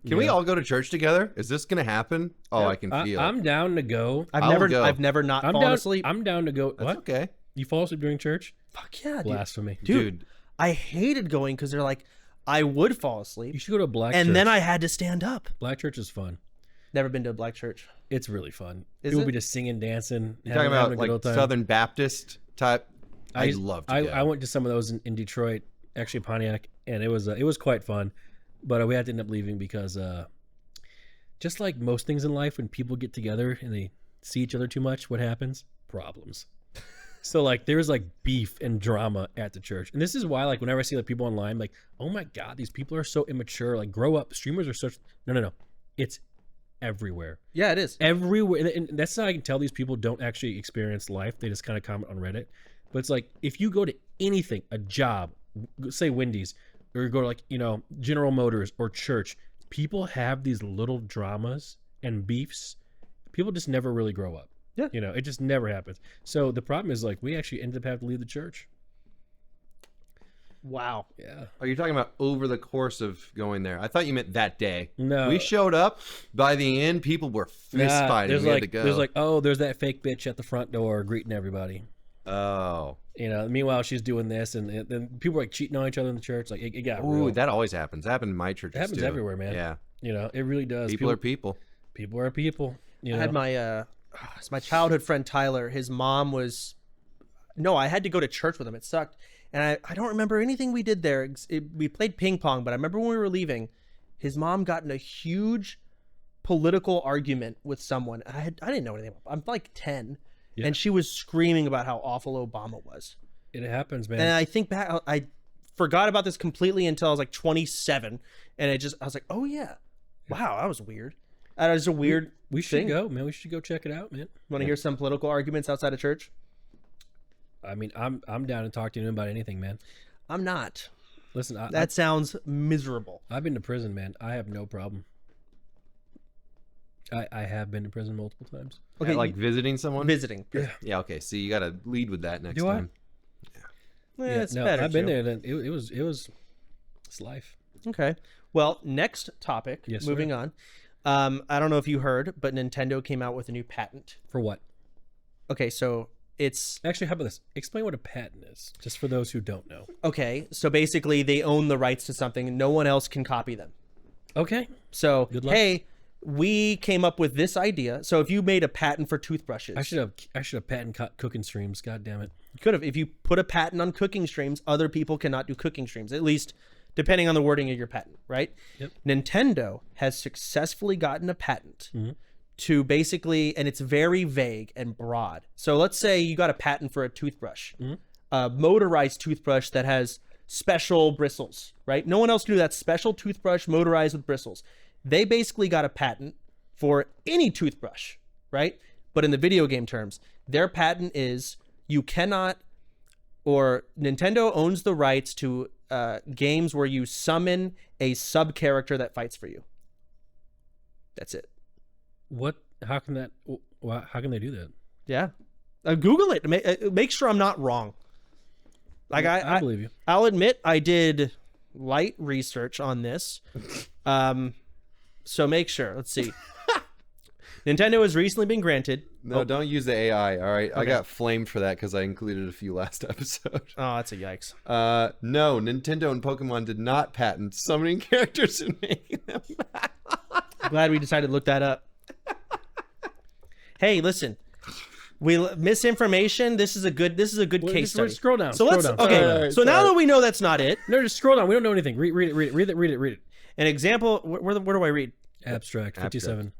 Can we all go to church together? Is this gonna happen? Oh, I can feel it. I'm down to go. I've go. never not I'm fallen down. asleep. I'm down to go. That's What? okay. You fall asleep during church? Fuck yeah, dude. Blasphemy. Dude, I hated going because they're like, I would fall asleep. You should go to a black And church. then I had to stand up. Black church is fun. Never been to a black church. It's really fun. Is People it? be just singing, dancing. You're talking about like Southern Baptist type. I'd love to go. I went to some of those in Detroit, actually Pontiac, and it was quite fun. But we had to end up leaving because just like most things in life, when people get together and they see each other too much, what happens? Problems. So like there was like beef and drama at the church, and this is why like whenever I see like people online, like, oh my god, these people are so immature. Like, grow up. Streamers are such no. It's everywhere. Yeah, it is. Everywhere, and that's how I can tell these people don't actually experience life. They just kind of comment on Reddit. But it's like if you go to anything, a job, say Wendy's, or you go to like, you know, General Motors or church, people have these little dramas and beefs. People just never really grow up. Yeah. You know, it just never happens. So the problem is like we actually ended up having to leave the church. Wow. Yeah. Are you talking about over the course of going there? I thought you meant that day. No. We showed up. By the end, people were fist fighting. There's We like had to go. there's like, oh, there's that fake bitch at the front door greeting everybody. Oh. You know, meanwhile she's doing this, and then people are like cheating on each other in the church. Like it got Ooh, real. that always happens. It happened in my church. It happens everywhere, man. Yeah. You know, it really does. People are people. People are people. You know? I had my childhood friend Tyler. His mom was I had to go to church with him. It sucked. And I don't remember anything we did there. We played ping pong, but I remember when we were leaving, his mom got in a huge political argument with someone. I didn't know anything. I'm like 10, and she was screaming about how awful Obama was. It happens, man. And I think back, I forgot about this completely until I was like 27, and I was like, oh yeah, wow, that was weird. That was a weird. We should thing. go, man. We should go check it out, man. Want to hear some political arguments outside of church? I mean, I'm down to talk to him about anything, man. I'm not. Listen, That sounds miserable. I've been to prison, man. I have no problem. I have been to prison multiple times. Okay, Yeah, like visiting someone. Visiting. Yeah. Yeah. Okay. So you got to lead with that next Do I? time. Yeah, it's no, better. I've been too. there. And it's life. Okay. Well, next topic. Yes, moving sir. on. I don't know if you heard, but Nintendo came out with a new patent. For what? Okay, so it's Actually, how about this? Explain what a patent is, just for those who don't know. okay. So basically, they own the rights to something, and no one else can copy them. Okay. So Good luck. hey, we came up with this idea. So if you made a patent for toothbrushes, I should have patent cooking streams. God damn it. you could have. If you put a patent on cooking streams, other people cannot do cooking streams. At least depending on the wording of your patent, right? Yep. Nintendo has successfully gotten a patent Mm-hmm. to basically, and it's very vague and broad. So let's say you got a patent for a toothbrush, Mm-hmm. a motorized toothbrush that has special bristles, right? No one else can do that special toothbrush motorized with bristles. They basically got a patent for any toothbrush, right? But in the video game terms, their patent is you cannot, or Nintendo owns the rights to games where you summon a sub character that fights for you. That's it. What? How can that? How can they do that? Yeah. Google it. Make sure I'm not wrong. Like I believe you. I'll admit I did light research on this. So make sure. Let's see. Nintendo has recently been granted. No, don't use the AI. All right. I Okay. got flamed for that because I included a few last episode. Oh, that's a yikes. No, Nintendo and Pokemon did not patent summoning characters and making them. Glad we decided to look that up. Hey, listen. Misinformation. This is a good case study. Scroll down. So scroll let's down. okay. All right, so now sorry. that we know that's not it, No, just scroll down. We don't know anything. Read it. an example. Where do I read? Abstract 57.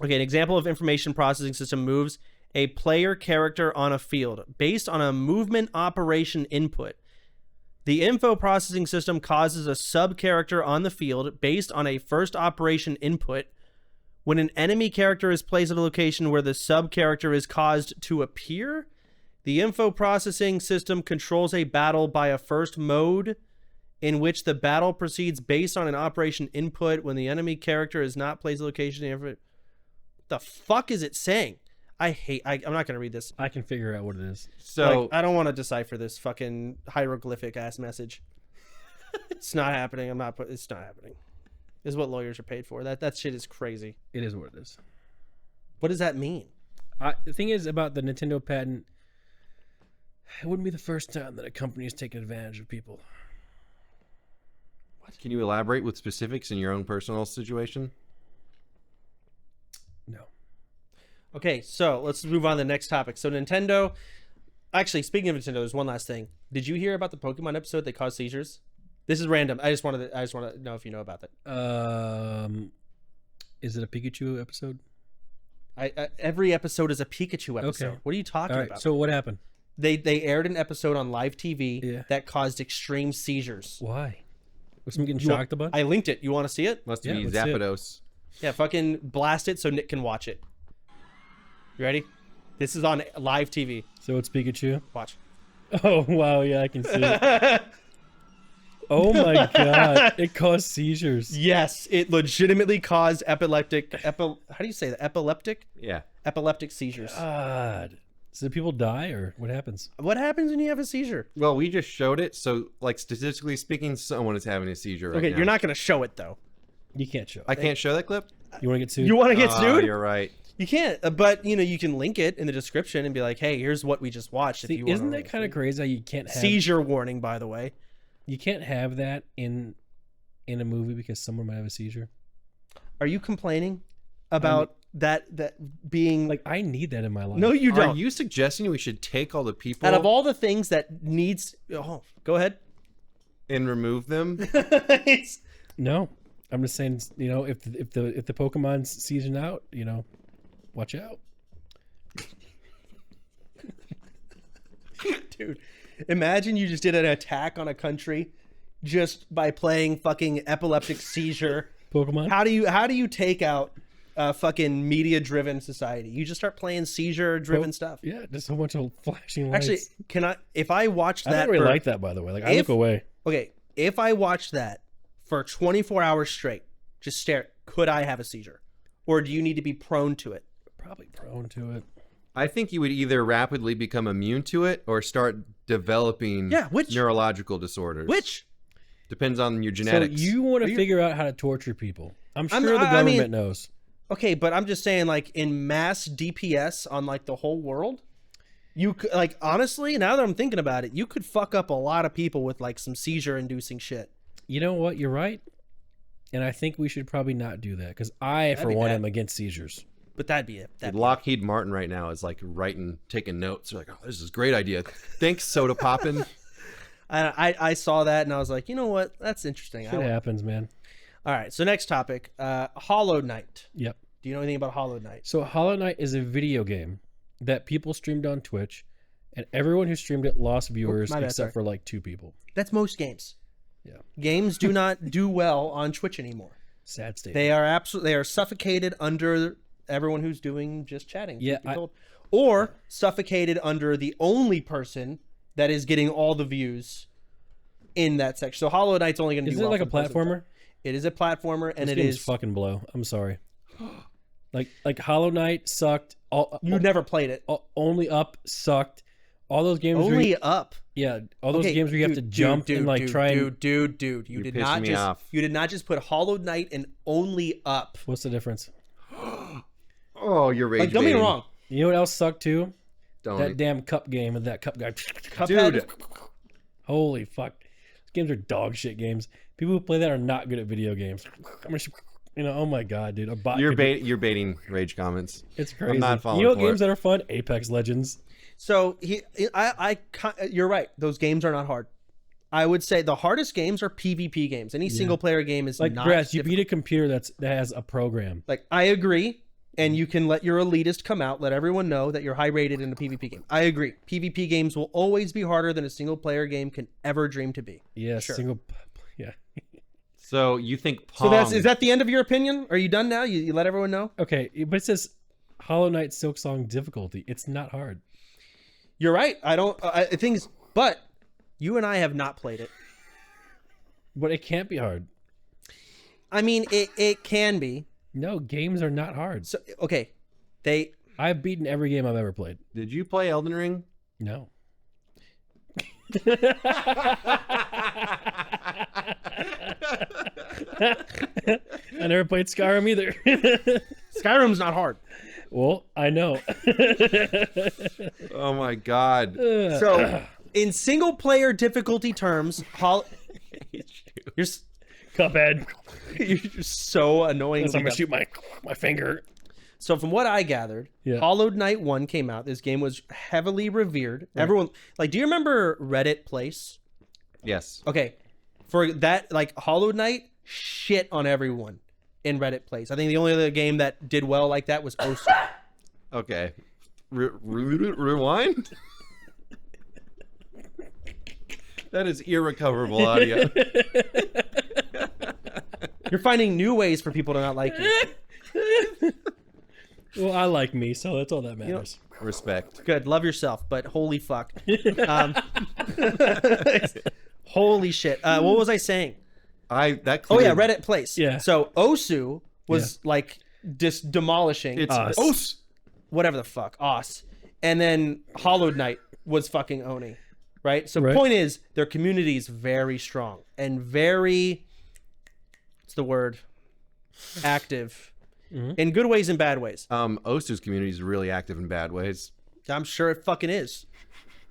Okay, an example of information processing system moves a player character on a field based on a movement operation input. The info processing system causes a sub character on the field based on a first operation input. When an enemy character is placed at a location where the sub character is caused to appear, the info processing system controls a battle by a first mode in which the battle proceeds based on an operation input when the enemy character is not placed at a location. The fuck is it saying? I'm not going to read this. I can figure out what it is. So I don't want to decipher this fucking hieroglyphic ass message. It's not happening. It's not happening. This is what lawyers are paid for. That shit is crazy. It is what it is. What does that mean? The thing is about the Nintendo patent, it wouldn't be the first time that a company is taking advantage of people. can you elaborate with specifics in your own personal situation? No. Okay, so let's move on to the next topic. So Nintendo, actually, speaking of Nintendo, there's one last thing. Did you hear about the Pokemon episode that caused seizures? This is random. I just want to know if you know about that. Is it a Pikachu episode? Every episode is a Pikachu episode. Okay. What are you talking All right. about? So what happened? They aired an episode on live TV Yeah. that caused extreme seizures. Why? Was someone getting You want- shocked a bunch? I linked it. You want to see it? Must Yeah, be let's see it. Zapdos. Yeah, fucking blast it so Nick can watch it. You ready? This is on live TV. So it's Pikachu. Watch. Oh wow, yeah, I can see it. Oh my god, it caused seizures. Yes, it legitimately caused how do you say that? Yeah. Epileptic seizures. God. So do people die or what happens? What happens when you have a seizure? Well, we just showed it, so like statistically speaking, someone is having a seizure right Okay, now. you're not going to show it though. You can't show. I can't show that clip. You want to get sued? You want to get Oh, sued? you're right. You can't, but you can link it in the description and be like, "Hey, here's what we just watched." See, if you isn't wanna that kind of crazy? How you can't have seizure warning, by the way. You can't have that in a movie because someone might have a seizure. Are you complaining about that being Like I need that in my life. No, you Are don't. you suggesting we should take all the people Out of all the things that needs, go ahead. and remove them? No. I'm just saying, if the Pokemon's seizing out, watch out. Dude, imagine you just did an attack on a country just by playing fucking epileptic seizure. Pokemon. How do you take out a fucking media-driven society. You just start playing seizure-driven stuff. Yeah, just a bunch of flashing lights. Actually, if I watched that, I don't really like that, by the way. Like, I look away. Okay, if I watched that for 24 hours straight, just stare, could I have a seizure? Or do you need to be prone to it? Probably prone to it. I think you would either rapidly become immune to it or start developing neurological disorders. Which? Depends on your genetics. So you want to figure out how to torture people. I'm sure the government knows. Okay, but I'm just saying, like, in mass DPS on, like, the whole world, you could, like, honestly, now that I'm thinking about it, you could fuck up a lot of people with, like, some seizure-inducing shit. You know what? You're right. And I think we should probably not do that, because I, for one, am against seizures. But that'd be it. Lockheed Martin right now is, like, taking notes. They're like, oh, this is a great idea. Thanks, Sodapoppin. I saw that, and I was like, you know what? That's interesting. Shit happens, man. All right, so next topic, Hollow Knight. Yep. Do you know anything about Hollow Knight? So Hollow Knight is a video game that people streamed on Twitch, and everyone who streamed it lost viewers except for like 2 people. That's most games. Yeah. Games do not do well on Twitch anymore. Sad state. They are suffocated under everyone who's doing just chatting. Yeah. Or suffocated under the only person that is getting all the views in that section. So Hollow Knight's only going to do well. Is it like a platformer? It is a platformer, and it is fucking blow. I'm sorry. Like Hollow Knight sucked. You never played it. Only Up sucked. All those games. Only Up. Yeah, all those games where you have to jump and like try and. Dude, you did not just put Hollow Knight and Only Up. What's the difference? Oh, you're rage. Don't get me wrong. You know what else sucked too? Don't. That damn cup game with that cup guy. Dude. Holy fuck. These games are dog shit games. People who play that are not good at video games. You know, oh my god, dude. You're baiting rage comments. It's crazy. I'm not following. You know what games that are fun? Apex Legends. So you're right. Those games are not hard. I would say the hardest games are PvP games. Any single player game is like not Grass. You difficult. beat a computer that has a program. Like I agree, and you can let your elitist come out, let everyone know that you're high rated in a PvP game. I agree. PvP games will always be harder than a single player game can ever dream to be. Yeah, sure. Yeah. So you think Pong... So is that the end of your opinion? Are you done now? You let everyone know? Okay, but it says Hollow Knight Silksong difficulty. It's not hard. You're right. But you and I have not played it. But it can't be hard. I mean, it can be. No, games are not hard. So okay, I've beaten every game I've ever played. Did you play Elden Ring? No. I never played Skyrim either. Skyrim's not hard. Well, I know. Oh my god. So, in single player difficulty terms, you're Cuphead. You're so annoying. I'm gonna shoot my finger. So from what I gathered, Hollow Knight 1 came out. This game was heavily revered. Right. Everyone, like, do you remember Reddit Place? Yes. Okay. For that, like, Hollow Knight shit on everyone in Reddit Place. I think the only other game that did well like that was Osu. Okay. Rewind? That is irrecoverable audio. You're finding new ways for people to not like you. Well, I like me, so that's all that matters. Respect. Good. Love yourself, but holy fuck. Holy shit. What was I saying? Reddit Place. Yeah. So Osu was like just demolishing. It's Os. Whatever the fuck. Os. And then Hollow Knight was fucking owning. Right? So the point is, their community is very strong and very, what's the word? Active. Mm-hmm. In good ways and bad ways. Osu's community is really active in bad ways. I'm sure it fucking is.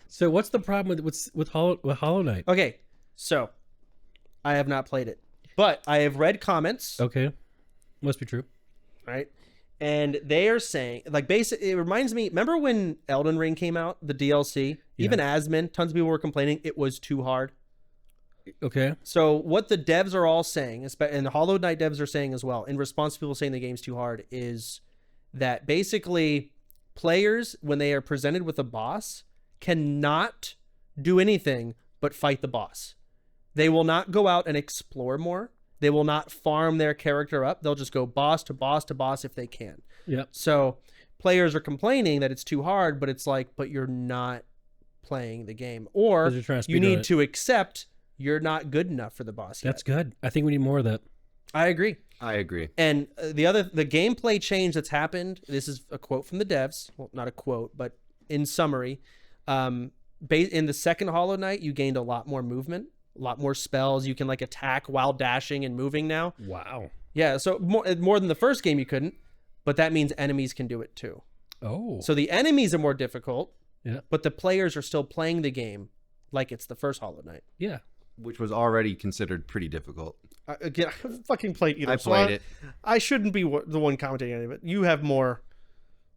So what's the problem with Hollow Knight? Okay, so I have not played it, but I have read comments. Okay, must be true. Right, and they are saying, like, basically, it reminds me. Remember when Elden Ring came out, the DLC? Yeah. Even Asmon, tons of people were complaining it was too hard. Okay. So what the devs are all saying, and the Hollow Knight devs are saying as well, in response to people saying the game's too hard, is that basically players, when they are presented with a boss, cannot do anything but fight the boss. They will not go out and explore more. They will not farm their character up. They'll just go boss to boss to boss if they can. Yeah. So players are complaining that it's too hard, but it's like, but you're not playing the game. Or 'Cause you're trying to you speedrun need it. to accept you're not good enough for the boss yet. That's good. I think we need more of that. I agree. I agree. And the gameplay change that's happened, this is a quote from the devs. Well, not a quote, but in summary, in the second Hollow Knight, you gained a lot more movement, a lot more spells. You can like attack while dashing and moving now. Wow. Yeah, so more than the first game you couldn't, but that means enemies can do it too. Oh. So the enemies are more difficult, Yeah. but the players are still playing the game like it's the first Hollow Knight. Yeah. Which was already considered pretty difficult. Again, I haven't fucking played either. I played it. I shouldn't be the one commentating on it, but you have more.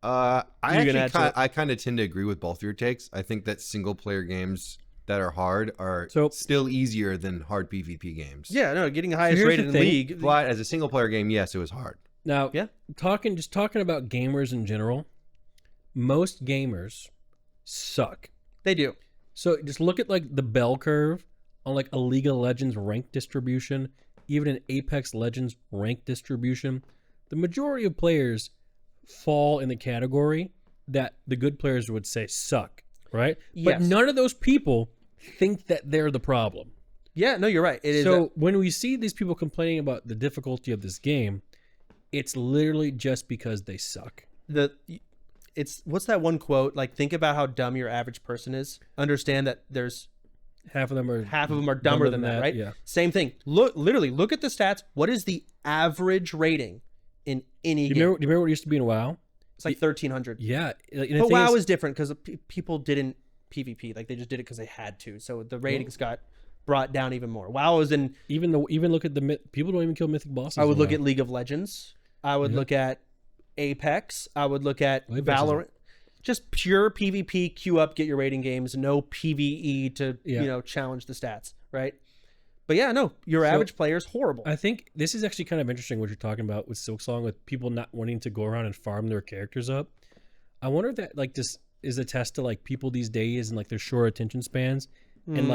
I You can add to it. kind of tend to agree with both your takes. I think that single player games that are hard are So- still easier than hard PvP games. Yeah, no, getting the highest here's rated the in thing. league. But as a single player game, yes, it was hard. Now, Yeah. talking about gamers in general, most gamers suck. They do. So just look at like the bell curve on like a League of Legends rank distribution, even an Apex Legends rank distribution. The majority of players fall in the category that the good players would say suck, right? But Yes. none of those people think that they're the problem. Yeah, no, you're right. It is. So when we see these people complaining about the difficulty of this game, it's literally just because they suck. It's what's that one quote? Like, think about how dumb your average person is. Understand that there's Half of them are dumber than that, right? Yeah. Same thing. Look at the stats. What is the average rating in any Do game? you remember what it used to be in WoW? It's like 1,300. Yeah. But WoW is different because people didn't PvP. Like they just did it because they had to. So the ratings got brought down even more. WoW is in. even look at the people don't even kill mythic bosses. I would in look WoW. at League of Legends. I would look at Apex. I would look at Apex is Valorant. Just pure PvP, queue up, get your rating games. No PvE to challenge the stats, right? But yeah, no, your average player is horrible. I think this is actually kind of interesting what you're talking about with Silksong, with people not wanting to go around and farm their characters up. I wonder if that like just is a test to like people these days and like their short attention spans and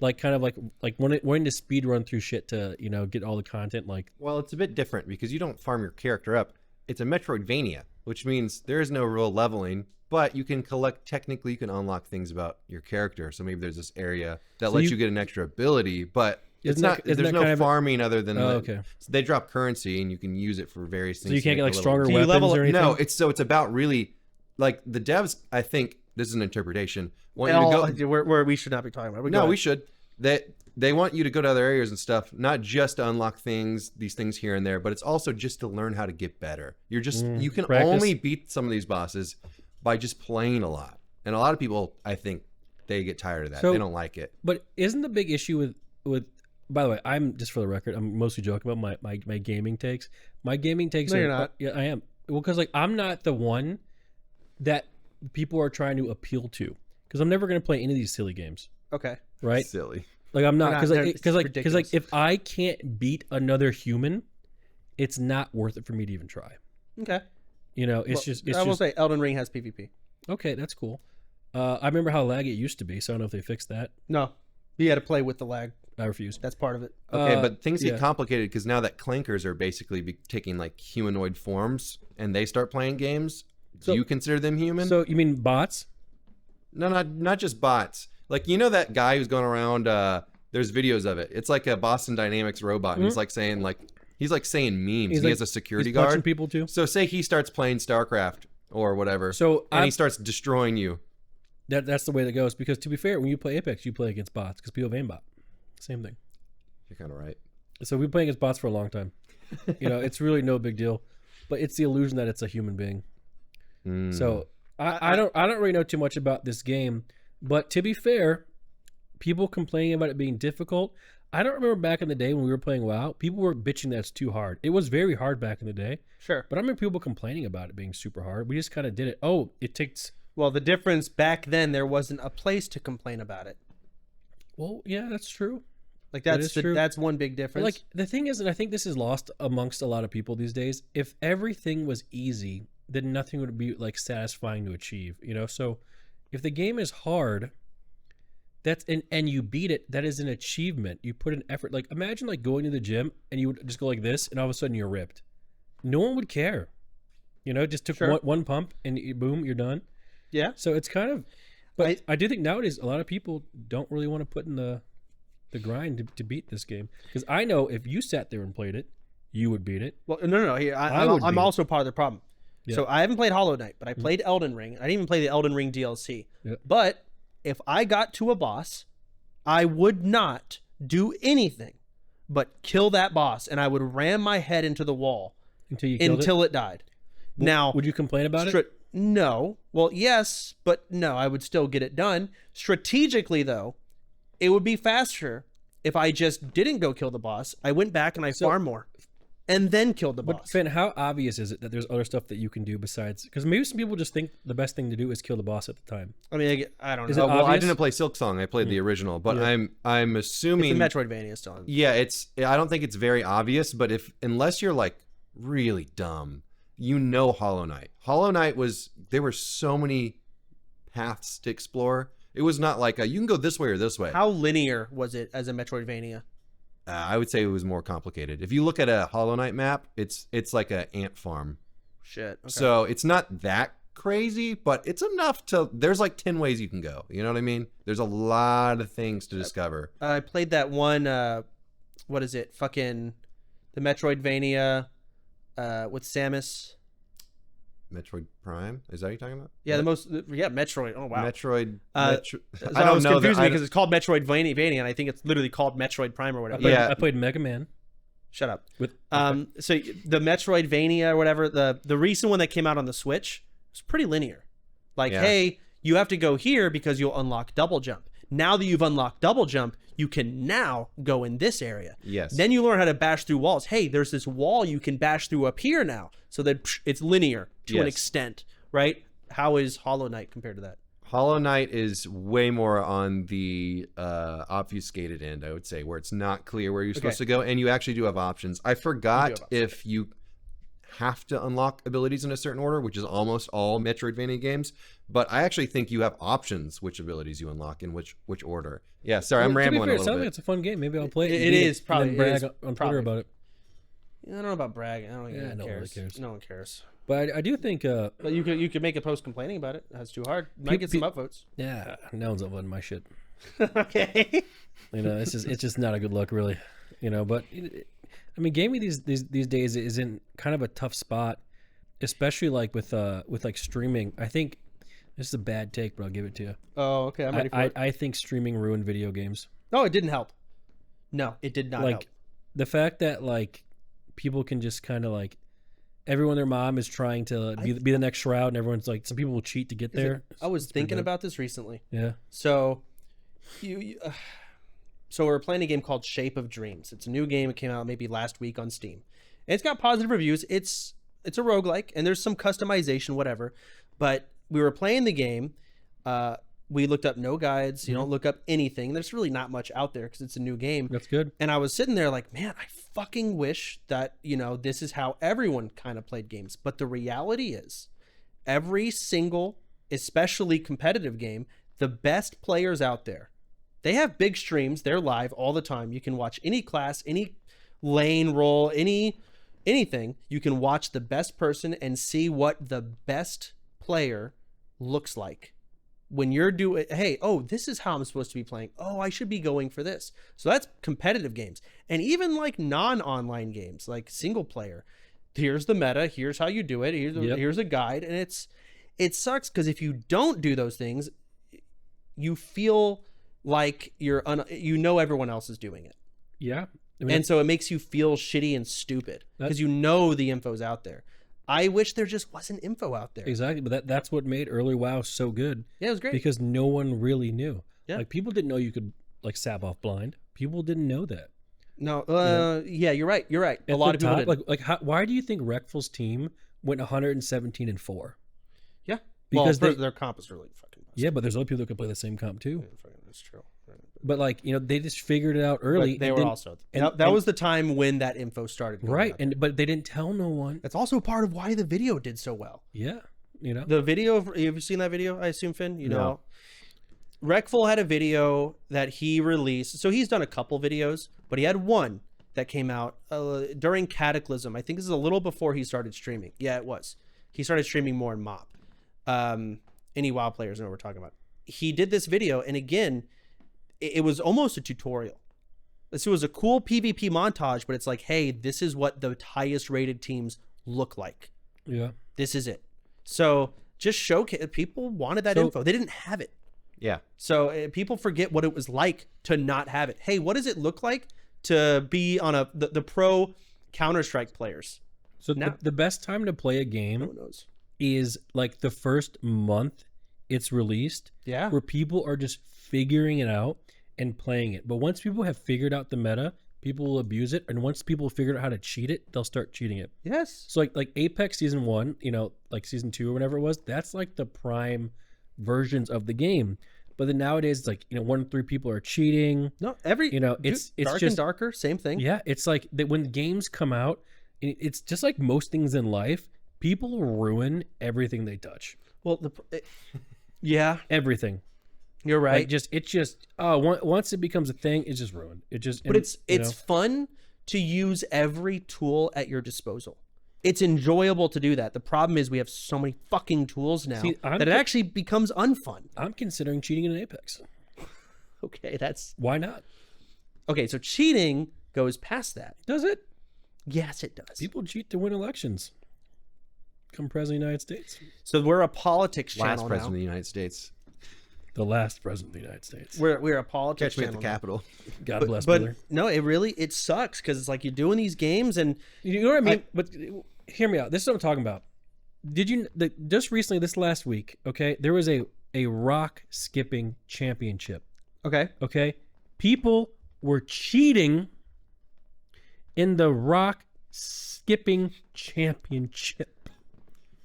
like kind of like wanting to speed run through shit to get all the content. Like, Well, it's a bit different because you don't farm your character up. It's a Metroidvania, which means there is no real leveling, but you can technically you can unlock things about your character. So maybe there's this area that lets you get an extra ability, but Isn't that there's kind no of farming other than okay. So they drop currency and you can use it for various things. So you to can't make get like the stronger level. Do you weapons level or up- anything? No, it's about really like the devs. I think this is an interpretation. Want you to go, where we should not be talking about. no, we should. They want you to go to other areas and stuff, not just to unlock these things here and there, but it's also just to learn how to get better. You can practice. only beat some of these bosses by just playing a lot. And a lot of people, I think, they get tired of that. So- They don't like it. But isn't the big issue with by the way, I'm just for the record, I'm mostly joking about my gaming takes. My gaming takes No, are you're not. Yeah, I am. Well, because like I'm not the one that people are trying to appeal to. Because I'm never gonna play any of these silly games, Okay. right? Silly. Like I'm not They're not- because they're because ridiculous. if I can't beat another human, it's not worth it for me to even try. Okay. It's I will say Elden Ring has PvP. okay. That's cool. I remember how laggy it used to be, so I don't know if they fixed that. No, you had to play with the lag. I refuse. That's part of it. Okay, but things yeah. get complicated because now that clankers are basically taking like humanoid forms and they start playing games. So- Do you consider them human? So you mean bots? No, not just bots. Like that guy who's going around. There's videos of it. It's like a Boston Dynamics robot. And he's like saying memes. He's He like- has a security He's punching guard. people too. So say he starts playing StarCraft or whatever. So and he starts destroying you. that's the way that goes. Because to be fair, when you play Apex, you play against bots because people have aimbot. Same thing. You're kind of right. So we've been playing against bots for a long time. It's really no big deal, but it's the illusion that it's a human being. So I don't really know too much about this game, but to be fair, people complaining about it being difficult. I don't remember back in the day when we were playing WoW, people were bitching that it's too hard. It was very hard back in the day, Sure. but I remember people complaining about it being super hard. We just kind of did it. Oh, it takes. Well, the difference back then, there wasn't a place to complain about it. Well, yeah, that's true. Like That is true. that's one big But difference. like the thing is, and I think this is lost amongst a lot of people these days. If everything was easy, then nothing would be like satisfying to achieve. So if the game is hard, and you beat it. That is an achievement. You put an effort. Like imagine like going to the gym and you would just go like this, and all of a sudden you're ripped. No one would care. Just took one pump and boom, you're done. Yeah. So it's kind of, but I do think nowadays a lot of people don't really want to put in the grind to beat this game, because I know if you sat there and played it, you would beat it. Well, no. Here, I'm also part of the problem. Yeah. So I haven't played Hollow Knight, but I played Elden Ring. I didn't even play the Elden Ring DLC. Yeah. But if I got to a boss, I would not do anything but kill that boss, and I would ram my head into the wall until it died. Now, would you complain about it? No. Well, yes, but no, I would still get it done. Strategically, though, it would be faster if I just didn't go kill the boss. I went back and I farmed more and then killed the boss. But Finn, how obvious is it that there's other stuff that you can do besides? Because maybe some people just think the best thing to do is kill the boss at the time. I mean, I don't know. Is it well, I obvious? didn't play Silk Song. I played the original, but I'm assuming it's a Metroidvania still. Yeah, I don't think it's very obvious, but unless you're like really dumb, Hollow Knight. Hollow Knight there were so many paths to explore. It was not like you can go this way or this way. How linear was it as a Metroidvania? I would say it was more complicated. If you look at a Hollow Knight map, it's like an ant farm. Shit. Okay. So it's not that crazy, but it's enough there's like 10 ways you can go. You know what I mean? There's a lot of things to discover. I played that one, what is it? Fucking the Metroidvania with Samus. Metroid Prime? Is that what you're talking about? Yeah, Metroid. Oh, wow. Metroid. I don't know. Confusing me because it's called Metroidvania, and I think it's literally called Metroid Prime or whatever. I played Mega Man. Shut up. So the Metroidvania or whatever, the recent one that came out on the Switch was pretty linear. Like, hey, you have to go here because you'll unlock double jump. Now that you've unlocked double jump, you can now go in this area. Yes. Then you learn how to bash through walls. Hey, there's this wall you can bash through up here now. So that it's linear to an extent, right? How is Hollow Knight compared to that? Hollow Knight is way more on the obfuscated end, I would say, where it's not clear where you're supposed to go, and you actually do have options. I forgot if you have to unlock abilities in a certain order, which is almost all Metroidvania games, but I actually think you have options which abilities you unlock in which order. Yeah, sorry, I'm rambling a little bit. Like it's a fun game. Maybe I'll play it. It is probably. And then brag on Twitter about it. I don't know about bragging. I don't even no care. one cares. No one cares. But I do think. But you could make a post complaining about it. That's too hard. Might get some upvotes. Yeah, no one's upvoting my shit. Okay. It's just not a good look, really. But I mean, gaming these days is in kind of a tough spot, especially like with like streaming. I think this is a bad take, but I'll give it to you. Oh, okay. I'm ready for it. I think streaming ruined video games. No, it didn't help. No, it did not help. The fact that like people can just kind of like everyone, their mom is trying to be the next Shroud, and everyone's like, some people will cheat to get there. I was thinking about this recently. Yeah. So so we're playing a game called Shape of Dreams. It's a new game. It came out maybe last week on Steam. And it's got positive reviews. It's a roguelike, and there's some customization, whatever. But we were playing the game. We looked up no guides. You don't look up anything. There's really not much out there because it's a new game. That's good. And I was sitting there like, man, I fucking wish that, this is how everyone kind of played games. But the reality is every single, especially competitive game, the best players out there, they have big streams. They're live all the time. You can watch any class, any lane role, anything. You can watch the best person and see what the best player looks like. When you're doing, hey, this is how I'm supposed to be playing. I should be going for this. So that's competitive games. And even like non-online games, like single player. Here's the meta. Here's how you do it. Here's a guide. And it sucks because if you don't do those things, you feel like everyone else is doing it. Yeah. And so it makes you feel shitty and stupid because the info's out there. I wish there just wasn't info out there. Exactly, but that's what made early WoW so good. Yeah, it was great. Because no one really knew. Yeah. Like, people didn't know you could, like, sap off blind. People didn't know that. No, yeah, you're right. A lot of people didn't. Why do you think Rekful's team went 117-4? Yeah. Because their comp is really fucking busted. Yeah, but there's other people that can play the same comp, too. Yeah, that's true. But they just figured it out early. But they were also that was the time when that info started going right, out. but they didn't tell no one. That's also part of why the video did so well. Yeah, the video. Have you seen that video? I assume, Finn. You know, Reckful had a video that he released. So he's done a couple videos, but he had one that came out during Cataclysm. I think this is a little before he started streaming. Yeah, it was. He started streaming more in MOP. Any WoW players know what we're talking about. He did this video, and again, it was almost a tutorial. This was a cool PvP montage, but it's like, hey, this is what the highest rated teams look like. Yeah. This is it. So just showcase. People wanted that info. They didn't have it. Yeah. So people forget what it was like to not have it. Hey, what does it look like to be on the pro Counter-Strike players? So now, the best time to play a game is like the first month it's released. Yeah. Where people are just figuring it out and playing it. But once people have figured out the meta, people will abuse it. And once people figure out how to cheat it, they'll start cheating it. Yes. So like Apex Season 1, like Season 2 or whatever it was, that's like the prime versions of the game. But then nowadays it's like 1 in 3 people are cheating. No, it's dark just and darker, same thing. Yeah, it's like that when the games come out, it's just like most things in life, people ruin everything they touch. Well, yeah, everything. You're right. Like once it becomes a thing, it's just ruined. But it's fun to use every tool at your disposal. It's enjoyable to do that. The problem is we have so many fucking tools now that it actually becomes unfun. I'm considering cheating in Apex. Okay, why not? Okay, so cheating goes past that. Does it? Yes, it does. People cheat to win elections. Come president of the United States. So we're a politics channel Last president now. of the United States. The last president of the United States. We're a politics Catch me at channel the Capitol. God bless, but brother. No, it sucks because it's like you're doing these games and you know what I mean. But hear me out. This is what I'm talking about. Did you just recently, this last week? Okay, there was a rock skipping championship. Okay, people were cheating in the rock skipping championship.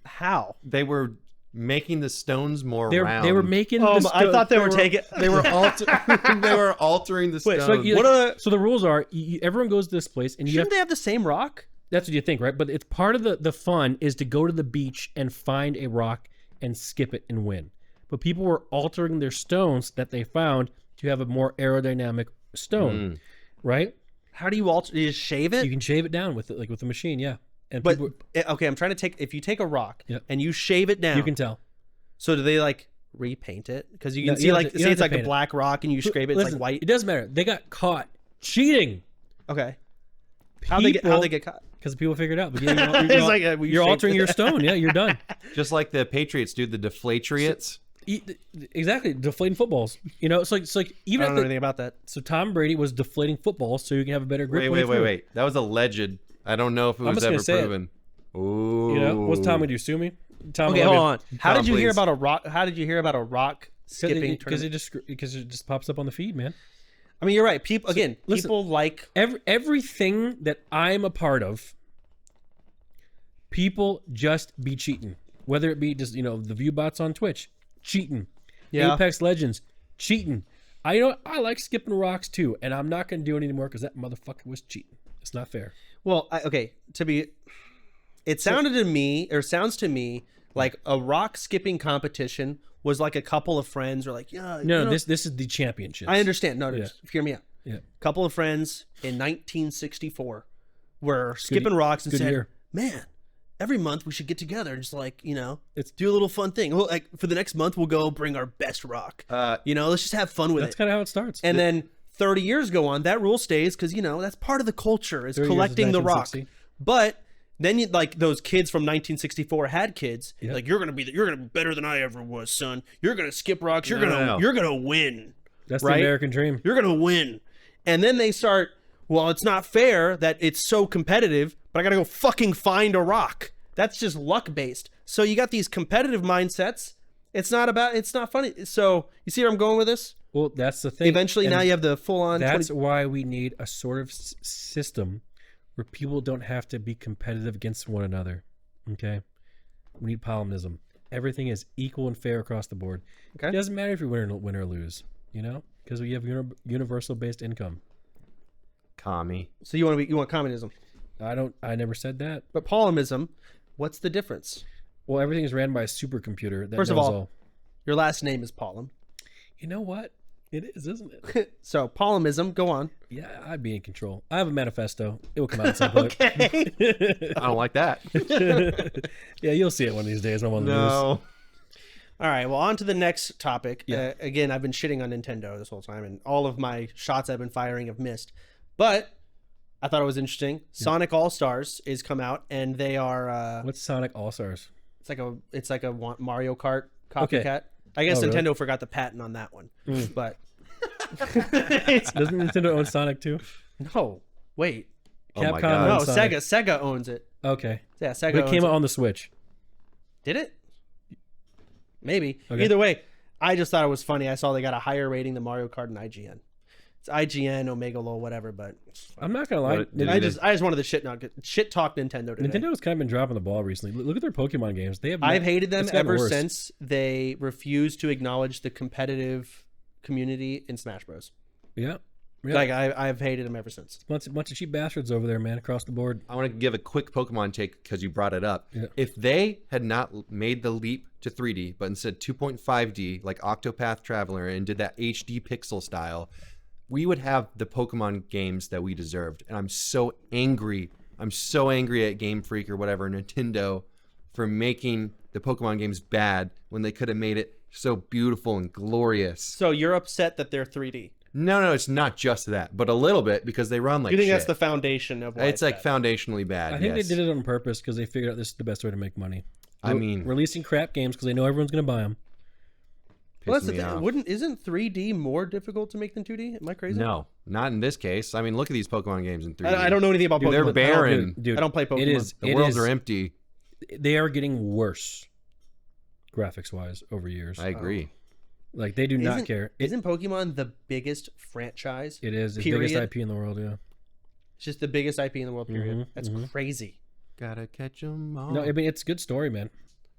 How? They were making the stones more round. They were making. I thought they were taking. They were they were altering the stones. So the rules are: everyone goes to this place, and shouldn't they have the same rock? That's what you think, right? But it's part of the fun is to go to the beach and find a rock and skip it and win. But people were altering their stones that they found to have a more aerodynamic stone, right? How do you alter? You just shave it? You can shave it down with a machine, yeah. And but okay, I'm trying to take. If you take a rock and you shave it down, you can tell. So do they like repaint it? Because you can see like say it's like a black rock and you scrape it, it's like white. It doesn't matter. They got caught cheating. Okay. How'd they get caught? Because people figured it out. But you're altering your stone. Yeah, you're done. Just like the Patriots do the deflatriots. Exactly, deflating footballs. It's like even I don't know anything about that. So Tom Brady was deflating footballs so you can have a better grip. Wait. That was alleged. I don't know if it was ever proven. Ooh. What's Tom gonna do? Sue me? Tom, okay, hold on. How did you hear about a rock? How did you hear about a rock skipping? Because it just pops up on the feed, man. I mean, you're right. People people like everything that I'm a part of. People just be cheating, whether it be just the view bots on Twitch, cheating, Apex Legends, cheating. I like skipping rocks too, and I'm not gonna do it anymore because that motherfucker was cheating. It's not fair. Well, it sounds to me like a rock skipping competition was like a couple of friends were like, this is the championship. I understand. No, hear me out. Yeah. A couple of friends in 1964 were skipping rocks and said, man, every month we should get together and just like, let's do a little fun thing. Well, like for the next month, we'll go bring our best rock. Let's just have fun with it. That's kind of how it starts. And then 30 years go on, that rule stays because, that's part of the culture is collecting the rock. But then like those kids from 1964 had kids. Yeah. Like you're gonna be better than I ever was, son. You're gonna skip rocks. You're gonna win. That's right? The American dream. You're gonna win. And then they start. Well, it's not fair that it's so competitive, but I gotta go fucking find a rock. That's just luck based. So you got these competitive mindsets. It's not funny. So you see where I'm going with this? Well, that's the thing. Eventually, now you have the full on. That's why we need a sort of system where people don't have to be competitive against one another. Okay, we need polymism. Everything is equal and fair across the board. Okay, it doesn't matter if you win or lose. Because we have universal based income. Commie. So you want communism? I never said that. But polymism, what's the difference? Well, everything is ran by a supercomputer. First of all, your last name is Pollum. You know what? It is, isn't it? So Polymism, go on. Yeah, I'd be in control. I have a manifesto. It will come out at some point. Okay. I don't like that. Yeah, you'll see it one of these days. I'm on the news. All right, well, on to the next topic. Yeah. Again, I've been shitting on Nintendo this whole time, and all of my shots I've been firing have missed. But I thought it was interesting. Sonic All-Stars is come out, and they are... What's Sonic All-Stars? It's like a Mario Kart copycat. Okay. I guess Oh, really? Nintendo forgot the patent on that one. But... Doesn't Nintendo own Sonic too? No, wait. Oh my Capcom God. No, owns Sonic. Sega owns it. Okay. Yeah, Sega But it owns came it. out on the Switch. Did it? Maybe. Okay. Either way, I just thought it was funny. I saw they got a higher rating than Mario Kart and IGN. It's IGN, Omega Lol, whatever, but I'm not gonna lie. But did I just wanted to shit talk Nintendo today. Nintendo's kind of been dropping the ball recently. Look at their Pokemon games. They have. I've hated them it's gotten ever worse. since they refused to acknowledge the competitive community in Smash Bros. Yeah. Yeah. Like I've hated them ever since. Bunch of cheap bastards over there, man, across the board. I want to give a quick Pokemon take because you brought it up. Yeah. If they had not made the leap to 3D, but instead 2.5D, like Octopath Traveler, and did that HD pixel style, we would have the Pokemon games that we deserved. And I'm so angry. I'm so angry at Game Freak or whatever, Nintendo, for making the Pokemon games bad when they could have made it so beautiful and glorious. So you're upset that they're 3D. No, it's not just that, but a little bit because they run like You think shit. that's the foundation of why It's like bad? foundationally bad. I think yes. they did it on purpose because they figured out this is the best way to make money. I mean, releasing crap games because they know everyone's gonna buy them. Well, that's the me thing. off. Isn't 3D more difficult to make than 2D? Am I crazy? No, not in this case. I mean, look at these Pokemon games in 3D. I don't know anything about Dude, Pokemon. they're barren. Dude, I don't play Pokemon. It is. The it worlds is- are empty. They are getting worse, graphics wise, over years. I agree. Like they do not Isn't- care. Isn't Pokemon the biggest franchise? It is the period? biggest IP in the world. Yeah. It's just the biggest IP in the world, period. Mhm, That's mhm. crazy. Gotta catch 'em all. No, I mean it's a good story, man.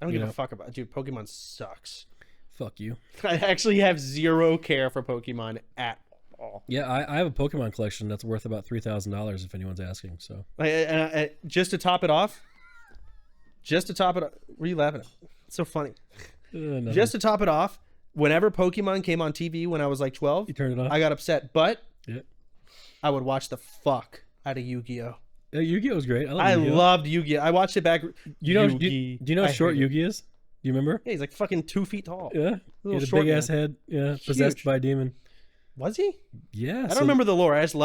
I don't You give know. a fuck about Dude, Pokemon sucks. Fuck you. I actually have zero care for Pokemon at all. Yeah, I have a Pokemon collection that's worth about $3,000 if anyone's asking. So Just to top it off, what are you laughing at? It's so funny. nothing. Just to top it off, whenever Pokemon came on TV when I was like 12, you turned it off. I got upset, but Yeah. I would watch the fuck out of Yu-Gi-Oh! Yu-Gi-Oh was great. I Yu-Gi-Oh. loved Yu-Gi-Oh! I watched it back. You know? Do Yugi. you know how I short hate it. Yugi is? Do you remember? Yeah, he's like fucking 2 feet tall. Yeah. He Little had a short big ass guy. head. Yeah. Possessed Huge. by a demon. Was he? Yeah. I don't remember the lore. I just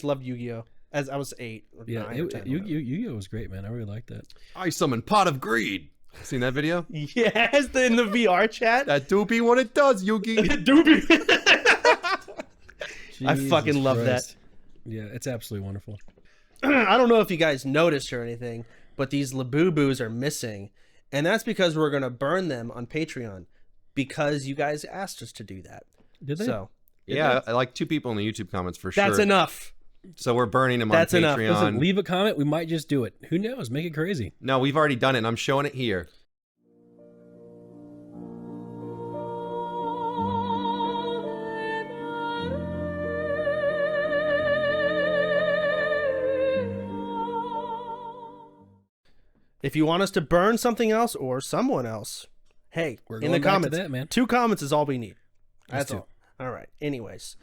loved Yu-Gi-Oh! As I was 8 or Yeah. 9 or 10. Yu-Gi-Oh was great, man. I really liked that. I summon Pot of Greed. Seen that video? Yes, in the VR chat. That do be what it does, Yugi. Doobie. I Jesus fucking love Christ. Yeah, it's absolutely wonderful. I don't know if you guys noticed or anything, but these Labubu's are missing. And that's because we're going to burn them on Patreon because you guys asked us to do that. Did they? So, Yeah, I like 2 people in the YouTube comments for sure. that's enough. So we're burning them That's on enough. Patreon. Listen, leave a comment. We might just do it. Who knows? Make it crazy. No, we've already done it, and I'm showing it here. If you want us to burn something else or someone else, hey, We're in the going back to comments, that, man. 2 comments is all we need. That's That's all right. Anyways,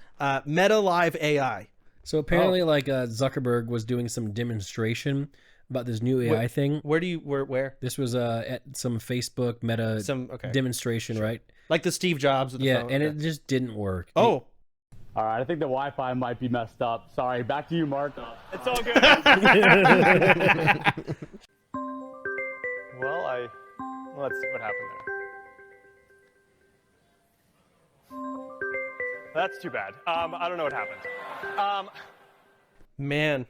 Meta Live AI. So apparently, like Zuckerberg was doing some demonstration about this new AI thing. Where? This was at some Facebook Meta Okay. demonstration, right? Like the Steve Jobs of the Yeah, phone. and Okay. it just didn't work. Oh, All right, I think the Wi-Fi might be messed up. Sorry, back to you, Mark. It's all good. Well, let's see what happened there. That's too bad. I don't know what happened. man.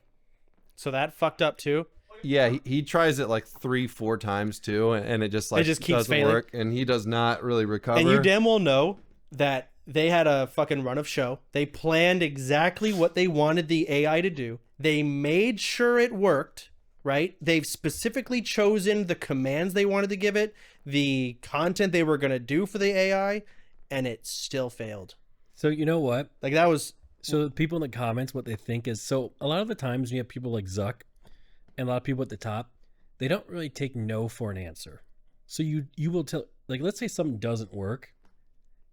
So that fucked up too. Yeah, he tries it like 3-4 times too, and it just like just keeps doesn't failing. work, and he does not really recover. And you damn well know that they had a fucking run of show. They planned exactly what they wanted the AI to do. They made sure it worked, right? They've specifically chosen the commands they wanted to give it, the content they were going to do for the AI, and it still failed. So you know what? Like that was So people in the comments, what they think is, so a lot of the times when you have people like Zuck and a lot of people at the top, they don't really take no for an answer. So you will tell, like, let's say something doesn't work.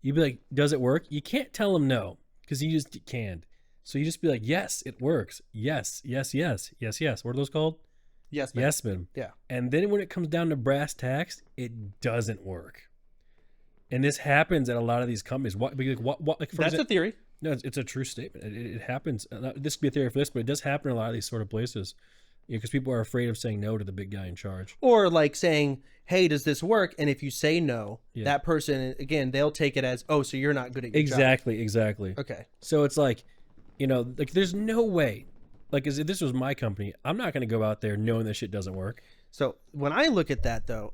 You'd be like, does it work? You can't tell them no because you just can't. So you just be like, yes, it works. Yes, yes, yes, yes, yes. What are those called? Yes, man. Yes, man. Yeah. And then when it comes down to brass tacks, it doesn't work. And this happens at a lot of these companies. What? Like, That's a theory. No, it's a true statement. It happens. This could be a theory for this, but it does happen in a lot of these sort of places. Because people are afraid of saying no to the big guy in charge. Or like saying, hey, does this work? And if you say no, that person, again, they'll take it as, oh, so you're not good at your job. Exactly. Okay. So it's like, like there's no way. Like, if this was my company, I'm not going to go out there knowing this shit doesn't work. So when I look at that, though,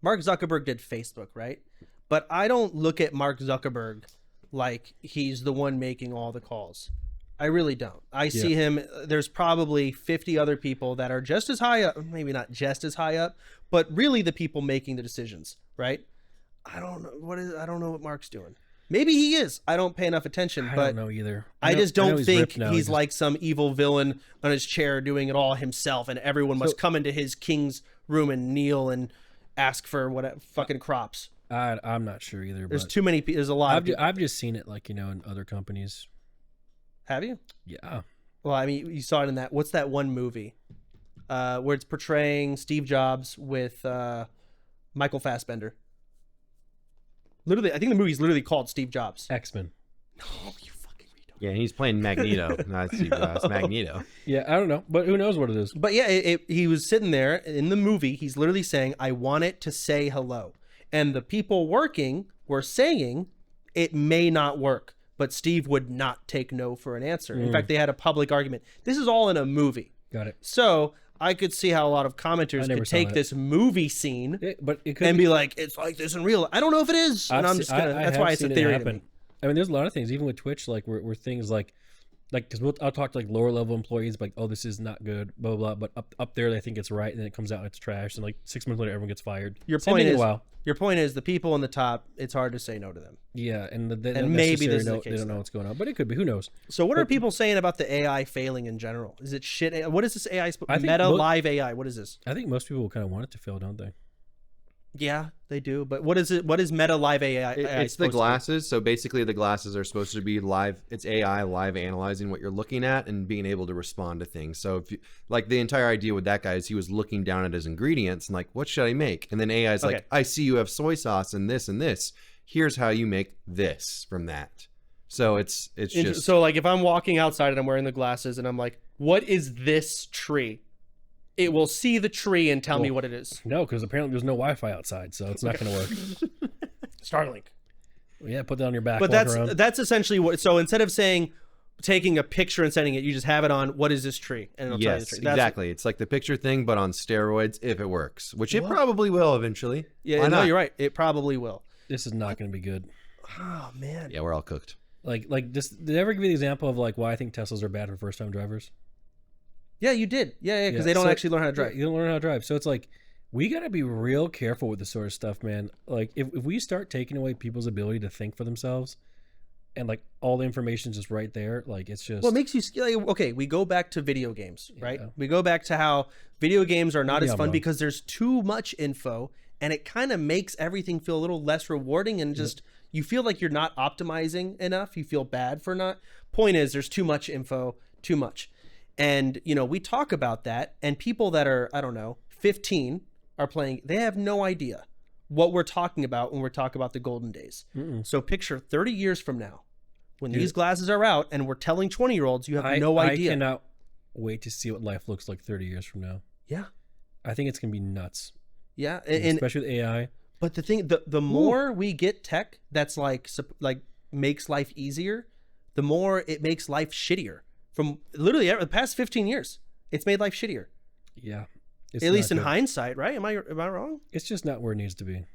Mark Zuckerberg did Facebook, right? But I don't look at Mark Zuckerberg like he's the one making all the calls. I really don't. I see him. There's probably 50 other people that are just as high up, maybe not just as high up, but really the people making the decisions, right? I don't know I don't know what Mark's doing. Maybe he is. I don't pay enough attention. I but don't know either. I just don't think he's like some evil villain on his chair doing it all himself, and everyone must come into his king's room and kneel and ask for what fucking crops. I'm not sure either. There's but too many people. There's a lot of people. I've just seen it like, in other companies. Have you? Yeah. Well, I mean, you saw it in that. What's that one movie where it's portraying Steve Jobs with Michael Fassbender? Literally, I think the movie's literally called Steve Jobs. X-Men. No, you fucking retard. Yeah, he's playing Magneto. Not Steve Jobs, Magneto. Yeah, I don't know, but who knows what it is? But yeah, he was sitting there in the movie. He's literally saying, "I want it to say hello," and the people working were saying it may not work. But Steve would not take no for an answer. In fact, they had a public argument. This is all in a movie. Got it. So I could see how a lot of commenters could take this movie scene and be like, it's like this in real. I don't know if it is. And I'm just gonna, that's why it's a theory to me. I mean, there's a lot of things, even with Twitch, like where things like because I'll talk to like lower level employees, like, oh, this is not good, blah, blah, blah. But up there, they think it's right. And then it comes out and it's trash. And like 6 months later, everyone gets fired. Your point is the people on the top, it's hard to say no to them. Yeah. And maybe this is the they case don't know what's going on, but it could be. Who knows? So what are people saying about the AI failing in general? Is it shit? What is this AI? Meta live AI. What is this? I think most people kind of want it to fail, don't they? Yeah, they do. But what is it? What is Meta live AI? It's the glasses. So basically, the glasses are supposed to be live. It's AI live analyzing what you're looking at and being able to respond to things. So if you, like, the entire idea with that guy is he was looking down at his ingredients and like, what should I make? And then AI is like, I see you have soy sauce and this and this. Here's how you make this from that. So it's just so like if I'm walking outside and I'm wearing the glasses and I'm like, what is this tree? It will see the tree and tell me what it is. No, because apparently there's no Wi-Fi outside, so it's not going to work. Starlink. Well, yeah, put that on your back. But that's essentially what. So instead of saying, taking a picture and sending it, you just have it on. What is this tree? And it'll tell you the tree. Exactly. It's like the picture thing, but on steroids. If it works, which it probably will eventually. Yeah, no, you're right. It probably will. This is not going to be good. Oh man. Yeah, we're all cooked. Like this. Did I ever give you the example of like why I think Teslas are bad for first-time drivers? Yeah, you did. Yeah, because they don't actually learn how to drive. You don't learn how to drive. So it's like, we got to be real careful with this sort of stuff, man. Like, if we start taking away people's ability to think for themselves and, like, all the information's just right there, like, it's just... Well, it makes you... Like, okay, we go back to video games, right? Yeah. We go back to how video games are not as fun because there's too much info, and it kind of makes everything feel a little less rewarding and just... You feel like you're not optimizing enough. You feel bad for not... Point is, there's too much info, too much. And, we talk about that, and people that are, I don't know, 15 are playing, they have no idea what we're talking about when we're talking about the golden days. So picture 30 years from now, when these glasses are out, and we're telling 20-year-olds, you have no idea. I cannot wait to see what life looks like 30 years from now. Yeah. I think it's going to be nuts. Yeah. And especially with AI. But the thing, the more we get tech that's like makes life easier, the more it makes life shittier. From literally the past 15 years, it's made life shittier. Yeah, at least in hindsight, right? Am I wrong? It's just not where it needs to be.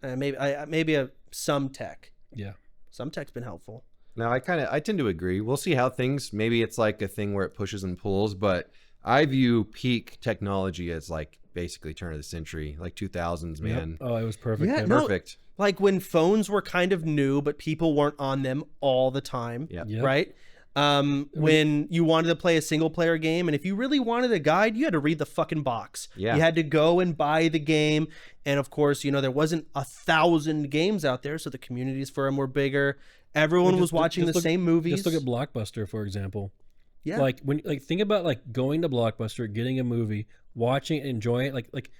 Maybe some tech. Yeah, some tech's been helpful. No, I tend to agree. We'll see how things. Maybe it's like a thing where it pushes and pulls, but I view peak technology as like basically turn of the century, like 2000s, man. Yep. Oh, it was perfect. Yeah, perfect. Like when phones were kind of new, but people weren't on them all the time. Yeah. Right. When you wanted to play a single player game, and if you really wanted a guide, you had to read the fucking box. Yeah. You had to go and buy the game. And of course, there wasn't 1,000 games out there, so the communities for them were bigger. Everyone was watching the same movies. Just look at Blockbuster, for example. Yeah. Like think about like going to Blockbuster, getting a movie, watching it, enjoying it. Like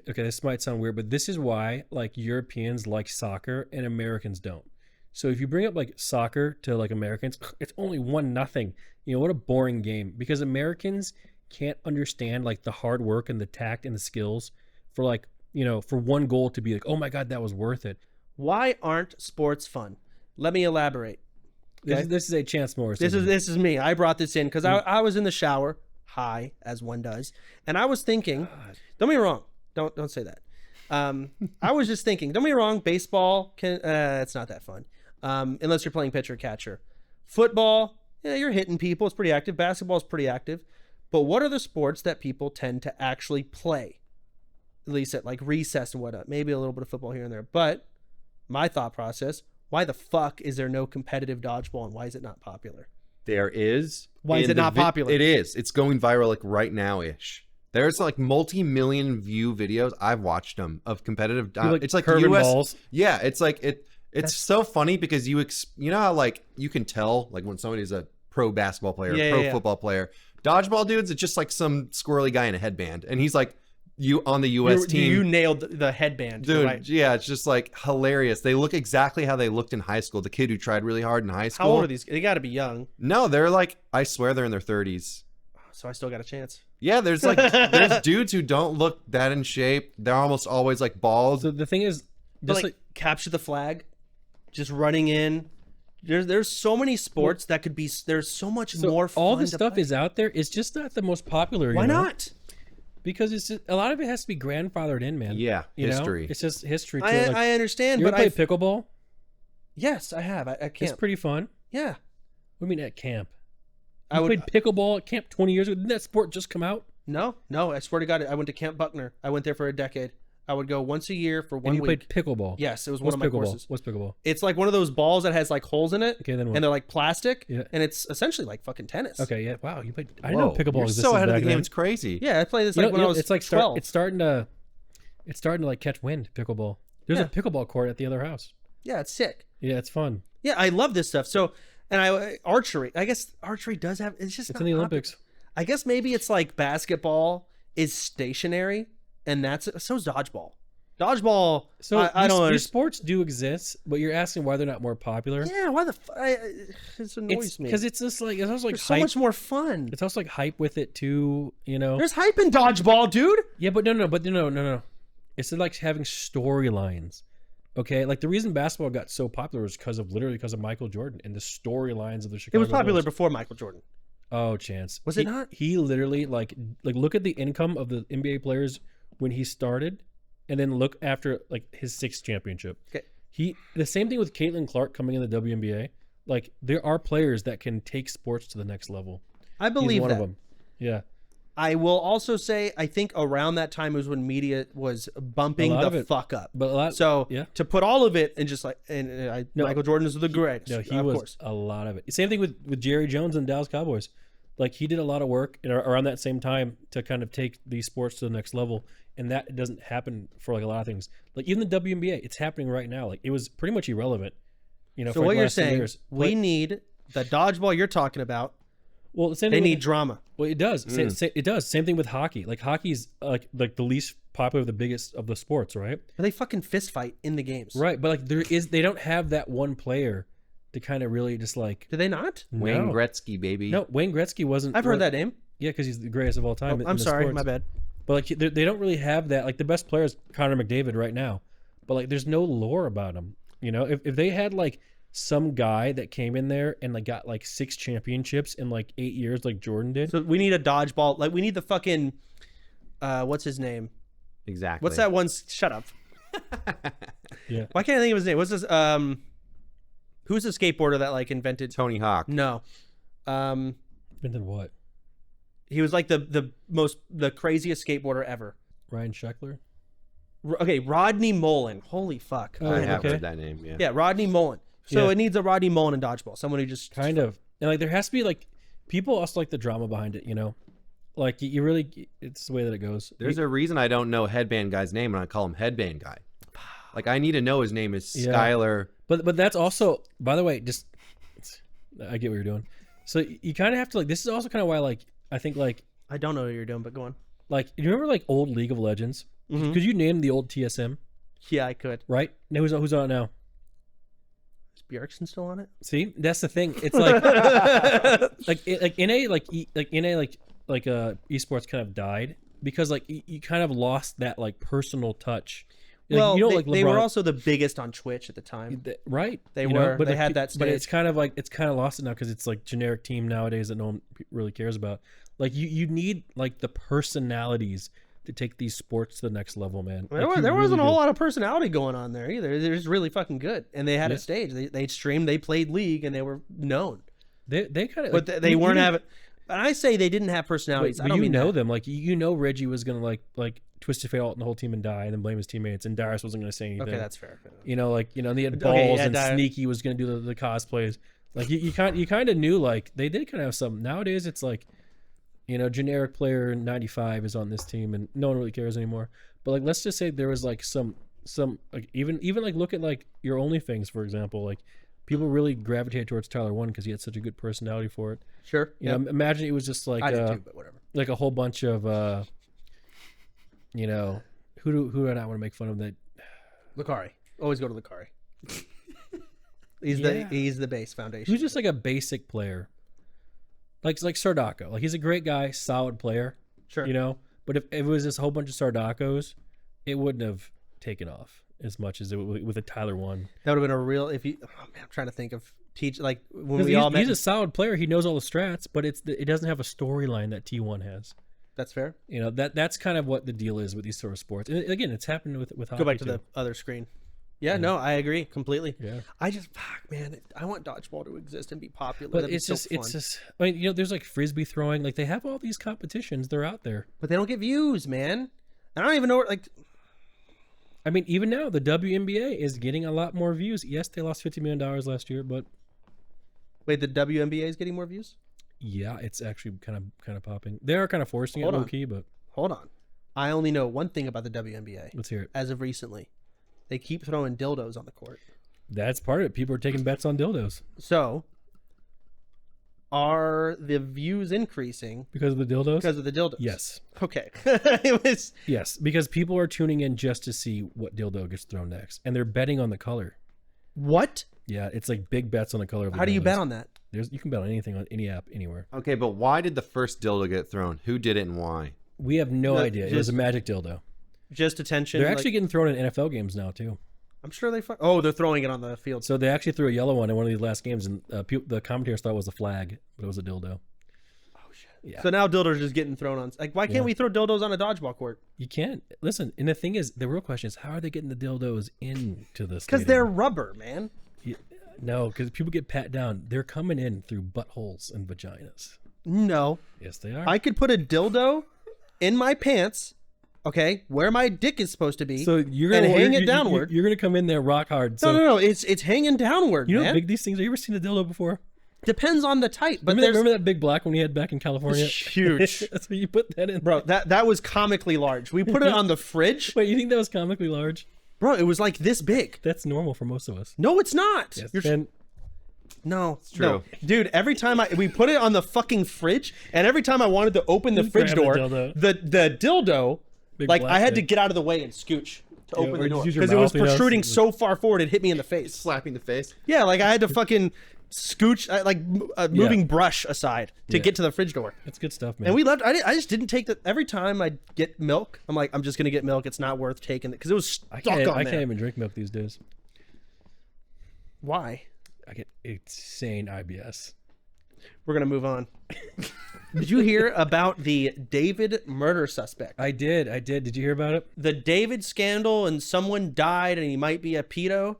okay, this might sound weird, but this is why like Europeans like soccer and Americans don't. So if you bring up like soccer to like Americans, it's only 1-0. What a boring game, because Americans can't understand like the hard work and the tact and the skills for like, for one goal to be like, oh my God, that was worth it. Why aren't sports fun? Let me elaborate. Okay? This is a Chance Morris. This is me. I brought this in because I was in the shower, high as one does, and I was thinking. Don't get me wrong. Don't say that. I was just thinking. Don't get me wrong. Baseball it's not that fun, unless you're playing pitcher catcher. Football, you're hitting people. It's pretty active. Basketball is pretty active. But what are the sports that people tend to actually play? At least at like recess and whatnot. Maybe a little bit of football here and there. But my thought process. Why the fuck is there no competitive dodgeball, and why is it not popular? There is. Why is it not popular? It is. It's going viral like right now-ish. There's like multi-million view videos. I've watched them of competitive. It's like curving US. balls. Yeah, it's like It's so funny because you know how like you can tell like when somebody's a pro basketball player, football player. Dodgeball dudes, it's just like some squirrely guy in a headband, and he's like. You on the U.S. team. You nailed the headband. Dude, right. Yeah, it's just like hilarious. They look exactly how they looked in high school. The kid who tried really hard in high school. How old are these? They got to be young. No, they're like, I swear they're in their 30s. So I still got a chance. Yeah, there's dudes who don't look that in shape. They're almost always like bald. So the thing is, Just like capture the flag, just running in. There's so many sports that could be. There's so much more fun. All this to stuff play. is out there. It's just not the most popular. Why not? Because it's just, a lot of it has to be grandfathered in, man. Yeah, history. It's just history. Too. I understand, you but ever play pickleball? Yes, I have. I can't. It's pretty fun. Yeah. What do you mean at camp? I played pickleball at camp 20 years ago. Didn't that sport just come out? No. I swear to God, I went to Camp Buckner. I went there for a decade. I would go once a year for 1 And you week. played pickleball? Yes, it was What's one of my pickleball? courses. What's pickleball? It's like one of those balls that has like holes in it. Okay, then what? And they're like plastic. Yeah. And it's essentially like fucking tennis. Okay, yeah. Wow, you played. I didn't Whoa, know pickleball you're existed so ahead of back the game. then. It's crazy. Yeah, I played this like when I was it's like 12. it's starting to like catch wind. Pickleball. There's a pickleball court at the other house. Yeah, it's sick. Yeah, it's fun. Yeah, I love this stuff. So, and archery. I guess archery does have. It's just It's not in the popular. Olympics. I guess maybe it's like basketball is stationary, and so's dodgeball. Dodgeball. So I don't these understand. sports do exist, but you're asking why they're not more popular. Yeah, why the it annoys me Because it's just like it's also like There's so hype. much more fun. It's also like hype with it too. There's hype in dodgeball, dude. Yeah, but no. It's like having storylines. Okay, like the reason basketball got so popular was because of Michael Jordan and the storylines of the Chicago It was popular Bulls. before Michael Jordan. Oh, Chance. Was it not? He literally like look at the income of the NBA players when he started, and then look after like his 6th championship. Okay. The same thing with Caitlin Clark coming in the WNBA. Like there are players that can take sports to the next level. I He's believe one that. of them. Yeah. I will also say I think around that time was when media was bumping A lot of the it. fuck up. But a lot. So yeah. to put all of it and just like No. Michael Jordan is the greatest. No, he of was course. a lot of it. Same thing with Jerry Jones and Dallas Cowboys. Like he did a lot of work around that same time to kind of take these sports to the next level, and that doesn't happen for like a lot of things. Like even the WNBA, it's happening right now. Like it was pretty much irrelevant. So for what like the you're last 2 saying, years. we need the dodgeball you're talking about. Well, the same They thing need with, drama. well, it does. It does. Same thing with hockey. Like hockey's like the least popular, the biggest of the sports, right? But they fucking fist fight in the games. Right, but like they don't have that one player to kind of really just like. Do they not? Wayne No. Gretzky, baby. No, Wayne Gretzky wasn't. I've heard that name. Yeah, because he's the greatest of all time. I'm sorry, my bad. But like they don't really have that. Like the best player is Connor McDavid right now, but like there's no lore about him. If they had like some guy that came in there and like got like 6 championships in like 8 years, like Jordan did. So we need a dodgeball. Like we need the fucking what's his name? Exactly. What's that one? Shut up. Yeah. Why can't I think of his name? What's this? Who's the skateboarder that like invented? Tony Hawk. No. And then what? He was like the craziest skateboarder ever. Ryan Sheckler. Okay, Rodney Mullen. Holy fuck. Oh, I yeah, have okay. heard that name. Yeah. Yeah, Rodney Mullen. So Yeah. it needs a Rodney Mullen in dodgeball. Someone who just Kind of. And like there has to be like people also like the drama behind it, you know. Like you really, it's the way that it goes. There's a reason I don't know Headband Guy's name, and I call him Headband Guy. Like I need to know his name is Skylar. But that's also, by the way, just I get what you're doing. So you kind of have to like. This is also kind of why like I think like I don't know what you're doing, but go on. like you remember like old League of Legends? Mhm. Could you name the old TSM? Yeah, I could. Right? Now who's on it now? Is Bjergsen still on it? See, that's the thing. It's like esports kind of died because like you kind of lost that like personal touch. Like, Well, you know, they, like they were LeBron- also the biggest on Twitch at the time. right. They you were. but They like, had that But stage. it's kind of like it's kind of lost it now because it's like generic team nowadays that no one really cares about. Like you need like the personalities to take these sports to the next level, man. There, Like, you there really wasn't a do. whole lot of personality going on there either. They're just really fucking good, and they had Yeah. a stage. They streamed, they played League, and they were known. They kind of, But they weren't having. And I say they didn't have personalities. I But don't you mean know that. them, like you know Reggie was gonna like twist a fail and the whole team and die, and then blame his teammates, and Darius wasn't gonna say anything. Okay, that's fair. You know, like you know, they had Okay, balls, yeah, and Darius- Sneaky was gonna do the cosplays. Like you kind of knew like they did kind of have some. Nowadays, it's like, you know, generic player 95 is on this team, and no one really cares anymore. But like, let's just say there was like some like even like look at like your OnlyFans, for example. Like people really gravitated towards Tyler One because he had such a good personality for it. Sure. You know, imagine it was just like I did too, but whatever. like a whole bunch of you know, who do I not want to make fun of that? Lucari. Always go to Lucari. Yeah. He's the base foundation. Who's just like a basic player, like Sardako. Like he's a great guy, solid player. Sure. You know, but if it was this whole bunch of Sardakos, it wouldn't have taken off as much as it would with a Tyler One. That would have been a real. If you, oh man, I'm trying to think of teach like when 'Cause we all met. he's a solid player. He knows all the strats, but it doesn't have a storyline that T1 has. That's fair. You know, that's kind of what the deal is with these sort of sports. And again, it's happened with hockey Go back to too. the other screen. Yeah, no, I agree completely. Yeah. I just fuck, man. I want dodgeball to exist and be popular. But That'd it's be just, so fun. it's just. I mean, you know, there's like frisbee throwing. Like they have all these competitions. They're out there. But they don't get views, man. And I don't even know where, like. I mean, even now, the WNBA is getting a lot more views. Yes, they lost $50 million last year, but Wait, the WNBA is getting more views? yeah, it's actually kind of popping. They are kind of forcing Hold it on. low key, but Hold on. I only know one thing about the WNBA let's hear it. as of recently. They keep throwing dildos on the court. That's part of it. People are taking bets on dildos So, are the views increasing because of the dildos. because of the dildos? Yes, Okay. It was. yes, because people are tuning in just to see what dildo gets thrown next, and they're betting on the color. What? Yeah, it's like big bets on the color of the How do you dildos. bet on that? You can bet on anything on any app anywhere. Okay, but why did the first dildo get thrown? Who did it and why? We have no No, idea. It was a just- magic dildo. Just attention. They're like- actually getting thrown in NFL games now too. I'm sure they. Oh, they're throwing it on the field. So they actually threw a yellow one in one of these last games, and the commentators thought it was a flag, but it was a dildo. Oh shit. Yeah. So now dildos are just getting thrown on. Like, why can't Yeah. we throw dildos on a dodgeball court? You can't listen. And the thing is, the real question is, how are they getting the dildos into this? Because they're rubber, man. no, because people get pat down. They're coming in through buttholes and vaginas. No, Yes, they are. I could put a dildo in my pants. Okay, where my dick is supposed to be. so you're gonna and hang it you- downward. You're gonna come in there rock hard. So No. It's hanging downward, you know man. how big these things are. You ever seen a dildo before? Depends on the type, but Remember that big black one we had back in California? It's huge. That's where you put that in, Bro, that was comically large. We put it on the fridge. Wait, you think that was comically large? Bro, it was like this big. That's normal for most of us. No, it's not. Yes. You're And No, true. no, dude. Every time we put it on the fucking fridge, and every time I wanted to open the Just fridge grab door, the the dildo, Big like black I had to thing. get out of the way and scooch to open or the just door use your because it was mouth, you know, protruding so- so far forward it hit me in the face. Slapping the face. Yeah, like I had to fucking scooch, moving brush aside to Yeah. get to the fridge door. that's good stuff, man. And we left. I just didn't take the. Every time I get milk, I'm like, I'm just gonna get milk. It's not worth taking it because it was stuck I can't on there. even drink milk these days. Why? I get insane IBS. We're gonna move on. Did you hear about the David murder suspect? I did. Did you hear about it? The David scandal, and someone died, and he might be a pedo.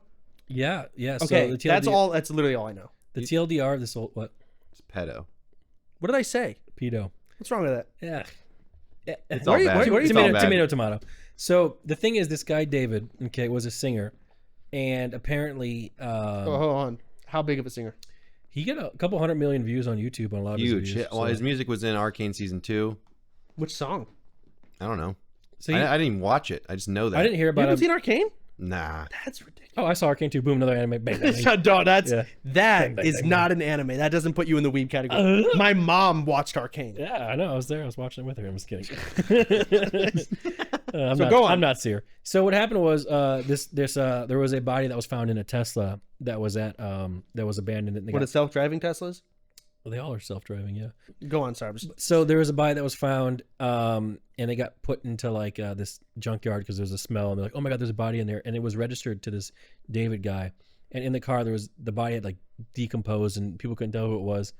Yeah. Okay, So the that's all. That's literally all I know. The TLDR. This old what? It's pedo. What did I say? Pedo. What's wrong with that? Yeah. It's all bad. where are you It's all tomato, bad. tomato, tomato. So the thing is, this guy David, okay, was a singer, and apparently, Oh, hold on. How big of a singer? He got a couple 100 million views on YouTube on a lot of Huge. his videos. Well, his music was in Arcane season 2. Which song? I don't know. So I didn't even watch it. I just know that. I didn't hear You about haven't him. seen Arcane? Nah. That's ridiculous. Oh, I saw Arcane 2. Boom, another anime. Bang, bang, bang. No, that's Yeah. that Bang, is bang, not an anime. That doesn't put you in the weeb category. My mom watched Arcane. Yeah, I know. I was there. I was watching it with her. I'm just kidding. Go on. I'm not seer. So what happened was there was a body that was found in a Tesla that was that was abandoned. And What are self-driving Teslas? well, they all are self-driving, yeah. Go on, sorry. So there was a body that was found, and they got put into like this junkyard because there was a smell, and they're like, "Oh my god, there's a body in there," and it was registered to this David guy, and in the car the body had like decomposed, and people couldn't tell who it was,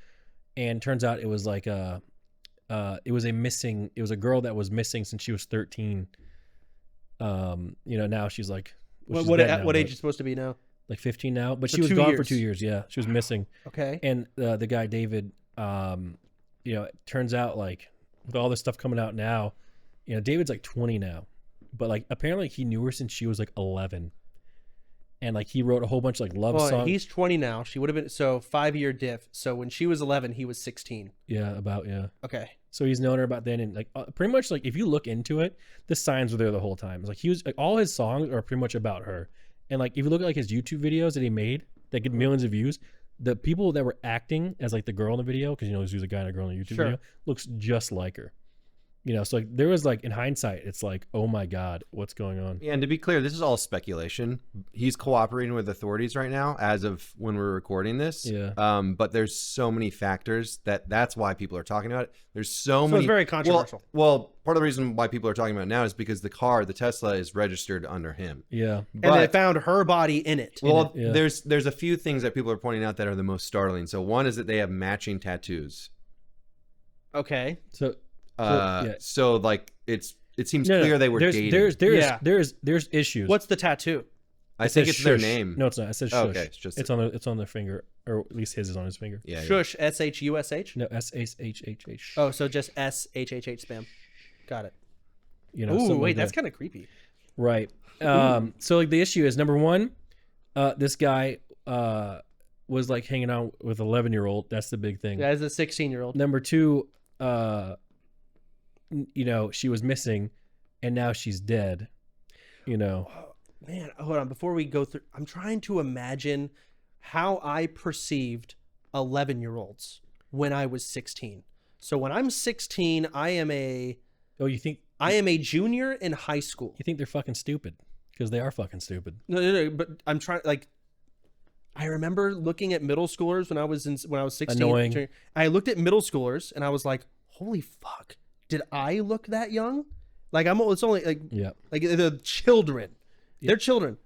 and turns out it was like it was a girl that was missing since she was 13. Now she's like, well, What she's dead now, age but, is supposed to be now? like 15 now, but For she was 2 gone for years. 2 years. Yeah, she was missing. Okay. And the guy David, it turns out like with all this stuff coming out now, David's like 20 now, but like apparently he knew her since she was like 11, and like he wrote a whole bunch of like love Well, songs. he's 20 now. She would have been 5-year diff. So when she was 11, he was 16. Yeah. Okay. So he's known her about then, and like pretty much like if you look into it, the signs were there the whole time. It's like he was like all his songs are pretty much about her, and like if you look at like his YouTube videos that he made that get millions of views, the people that were acting as like the girl in the video, because there's usually a guy and a girl in a YouTube Sure. video, looks just like her. So like there was like in hindsight, it's like, oh my god, what's going on? Yeah, and to be clear, this is all speculation. He's cooperating with authorities right now as of when we're recording this. Yeah. But there's so many factors that's why people are talking about it. There's so So many. it's very controversial. Well, part of the reason why people are talking about it now is because the Tesla is registered under him. Yeah. And they But found her body in it. well, yeah. there's a few things that people are pointing out that are the most startling. So one is that they have matching tattoos. Okay. So yeah. So like it seems no, clear they were there's, dating. Yeah. There's issues. What's the tattoo? I It think says it's their shush. name. No, it's not. It says Oh, shush. okay, it's just- it's on their finger, or at least his is on his finger. Yeah. yeah. Shush. SHUSH? No, SHHH. Oh, so just SHHH spam. Got it. Ooh, something wait, like that's that. kind of creepy. Right. So like the issue is number one, this guy was like hanging out with 11-year-old. That's the big thing. As a 16-year-old. Number two, she was missing, and now she's dead. Man, hold on. Before we go through, I'm trying to imagine how I perceived 11-year-olds when I was 16. So when I'm 16, I am a You think junior in high school. they're fucking stupid? Because they are fucking stupid. No, but I'm trying I remember looking at middle schoolers when I was 16. Annoying. I looked at middle schoolers and I was like, "Holy fuck. Did I look that young?" Like it's only like Yeah. like the children. They're children.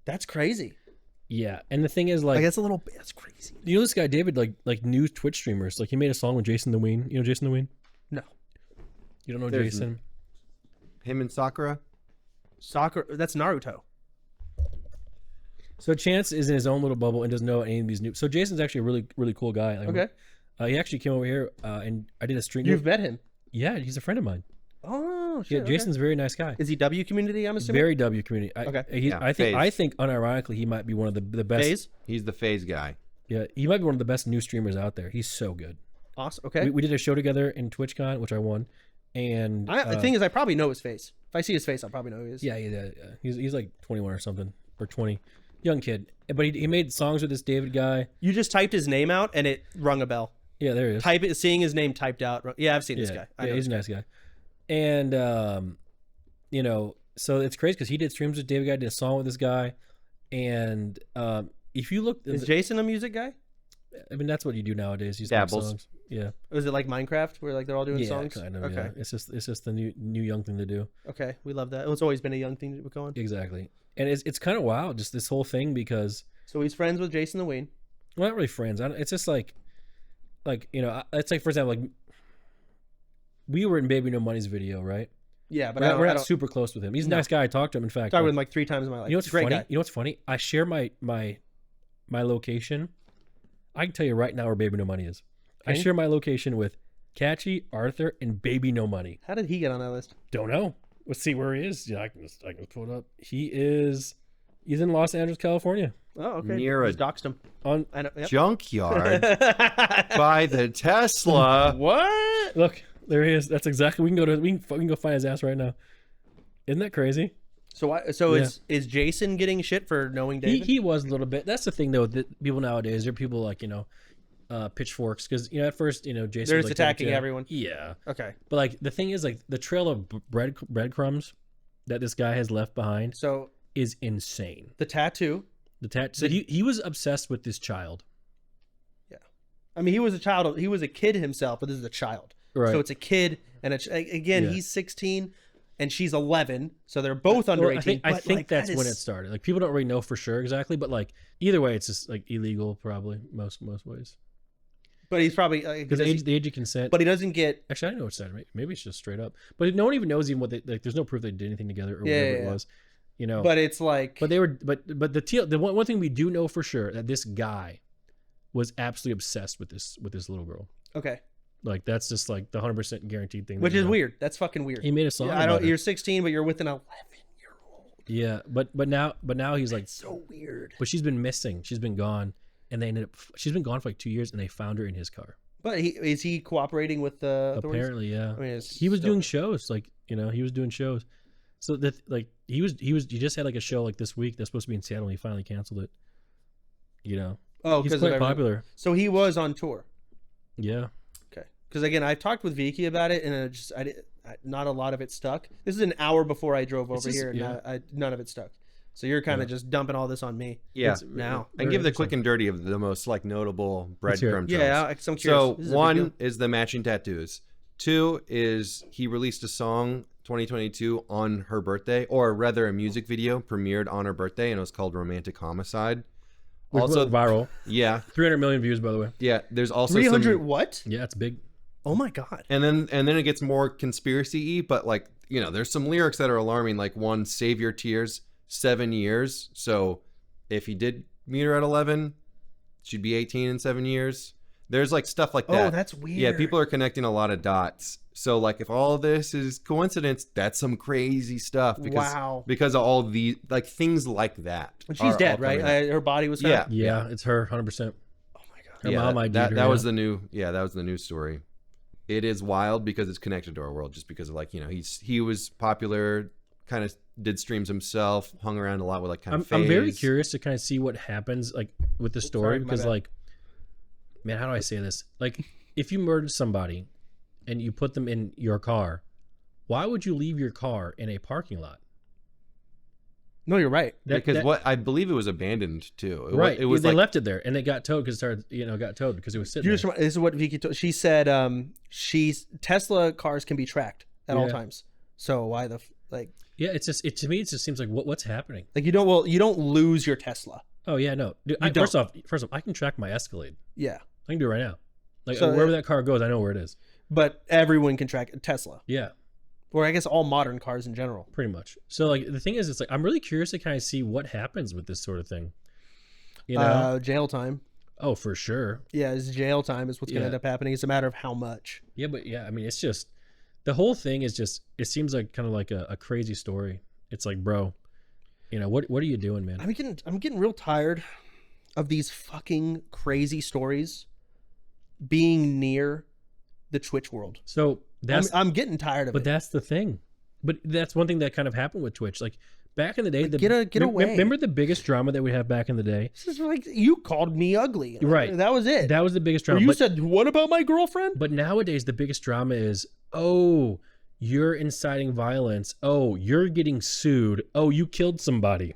That's crazy. Yeah, and the thing is Like that's that's crazy. this guy David like new Twitch streamers. Like he made a song with Jason the Ween. You know Jason the Ween? No. You don't know There's Jason? Him and Sakura. Soccer, that's Naruto. So Chance is in his own little bubble and doesn't know any of these new. So Jason's actually a really really cool guy. Like, Okay. He actually came over here and I did a stream. You've met him. Yeah, he's a friend of mine. Oh, Yeah, shit. okay. Jason's a very nice guy. Is he W community, I'm assuming? Very W community. Okay. Yeah, I FaZe. think unironically he might be one of the best. FaZe? He's the FaZe guy. Yeah, he might be one of the best new streamers out there. He's so good. Awesome. Okay. We did a show together in TwitchCon, which I won. And The thing is, I probably know his face. If I see his face, I'll probably know who he is. yeah. He's like 21 or something, or 20, young kid. But he made songs with this David guy. You just typed his name out and it rung a bell. Yeah, there he is. Type it, seeing his name typed out. Yeah, I've seen this guy. I know he's a this nice guy. And so it's crazy because he did streams with David guy, did a song with this guy, and if you look, Is Jason a music guy? I mean that's what you do nowadays. You just make Dabbles. songs. Yeah. Or is it like Minecraft where like they're all doing Yeah, songs? kind of. Okay. Yeah. It's just the new young thing to do. Okay. We love that. It's always been a young thing to go on. Exactly. And it's kind of wild, just this whole thing, because So he's friends with Jason the Wayne. we're not really friends. It's just like it's like, for example, like we were in Baby No Money's video, right? Yeah, but We're I not don't super close with him. He's a No. nice guy. I talked to him. In fact, talk like, with him like 3 times in my life. you know what's Great funny? guy. You know what's funny? I share my location. I can tell you right now where Baby No Money is. I Okay. share my location with Catchy, Arthur, and Baby No Money. How did he get on that list? Don't know. Let's see where he is. Yeah, I can pull it up. He is He's in Los Angeles, California. Oh, okay. Near Just doxed him. On I know. Yep. junkyard by the Tesla. What? look, there he is. That's exactly. We can go find his ass right now. Isn't that crazy? So is Jason getting shit for knowing David? He was a little bit. That's the thing though. That people nowadays, there are people like pitchforks because at first Jason They're was, just like, attacking everyone. Yeah, Okay. but like the thing is like the trail of breadcrumbs that this guy has left behind So is insane. the tattoo. So he was obsessed with this child. I mean, he was a child. He was a kid himself, but this is a child. Right. So it's a kid, and again, Yeah. he's 16, and she's 11, so they're both under Well, 18. I but, think like, that's that when is- it started. Like people don't really know for sure exactly, but like either way, it's just like illegal probably most ways. But he's probably Because the age of consent. But he doesn't get. Actually, I don't know what's that. Maybe it's just straight up. But no one even knows even what they like. There's no proof they did anything together or whatever it was. But it's like. But they were. But the one thing we do know for sure that this guy was absolutely obsessed with this little girl. Okay. Like that's just like the 100% guaranteed thing. Which that, is weird. That's fucking weird. He made a song. Yeah, about it. You're 16, but you're with an 11-year-old. Yeah, but now he's like. It's so weird. But she's been missing. She's been gone, and they ended up. She's been gone for like 2 years, and they found her in his car. But is he cooperating with the authorities? Apparently, yeah. I mean, it's He was still- doing shows, like he was doing shows. So that like he just had like a show like this week that's supposed to be in Seattle. And he finally canceled it. Oh, He's because quite popular. So he was on tour. Yeah. Okay. Because again, I've talked with Vicky about it, and not a lot of it stuck. This is an hour before I drove over just- here, and yeah. none of it stuck. So you're kind of just dumping all this on me. Yeah. It's Now. And give the quick and dirty of the most like notable Let's hear it. breadcrumb trails. Yeah, I'm curious. So This is a big deal. one is the matching tattoos. Two is he released a song 2022 on her birthday, or rather a music video premiered on her birthday, and it was called Romantic Homicide. Which Also went viral. Yeah. 300 million views, by the way. Yeah. There's also 300 some, what? Yeah, it's big. Oh my god. and then it gets more conspiracy-y, but like, there's some lyrics that are alarming, like one, save your tears, 7 years. So if he did meet her at 11, she'd be 18 in 7 years. There's like stuff like that. Oh, that's weird. Yeah, people are connecting a lot of dots. So like if all this is coincidence, that's some crazy stuff because of all the like things like that. But she's are dead, all right? coming up. Her body was found. Yeah. Yeah, it's her 100%. Oh my god. Her mom ID'd her. that was the new that was the news story. It is wild because it's connected to our world, just because of like he was popular, kind of did streams himself, hung around a lot with like kind of I'm very phase. curious to kind of see what happens like with the story sorry, my because bad. like, man, how do I say this? Like, if you murdered somebody and you put them in your car, why would you leave your car in a parking lot? No, you're right. Because what I believe it was abandoned too. Right. It was they like, left it there and it got towed because got towed because it was sitting You there. just, this is what Vicky told. She said Tesla cars can be tracked at all Yeah. times. So why the like Yeah, it's just to me it just seems like what's happening. you don't lose your Tesla. Oh yeah, no. Dude, You first off, I can track my Escalade. Yeah. I can do it right now. Like So, wherever that car goes, I know where it is. But everyone can track Tesla. Yeah, Or I guess all modern cars in general. pretty much. So like the thing is, it's like I'm really curious to kind of see what happens with this sort of thing. Jail time. Oh, for sure. Yeah, it's jail time is what's going to Yeah. end up happening. It's a matter of how much. Yeah, but yeah, I mean, it's just the whole thing is just. It seems like kind of like a crazy story. It's like, bro, what are you doing, man? I'm getting real tired of these fucking crazy stories being near the Twitch world. So that's I'm getting tired of but it. that's the thing. But that's one thing that kind of happened with Twitch. Like back in the day, Get away. Remember the biggest drama that we had back in the day? This is like you called me ugly. Right. That was it. That was the biggest Or drama. you but, said, "What about my girlfriend?" but nowadays, the biggest drama is, oh, you're inciting violence. Oh, you're getting sued. Oh, you killed somebody.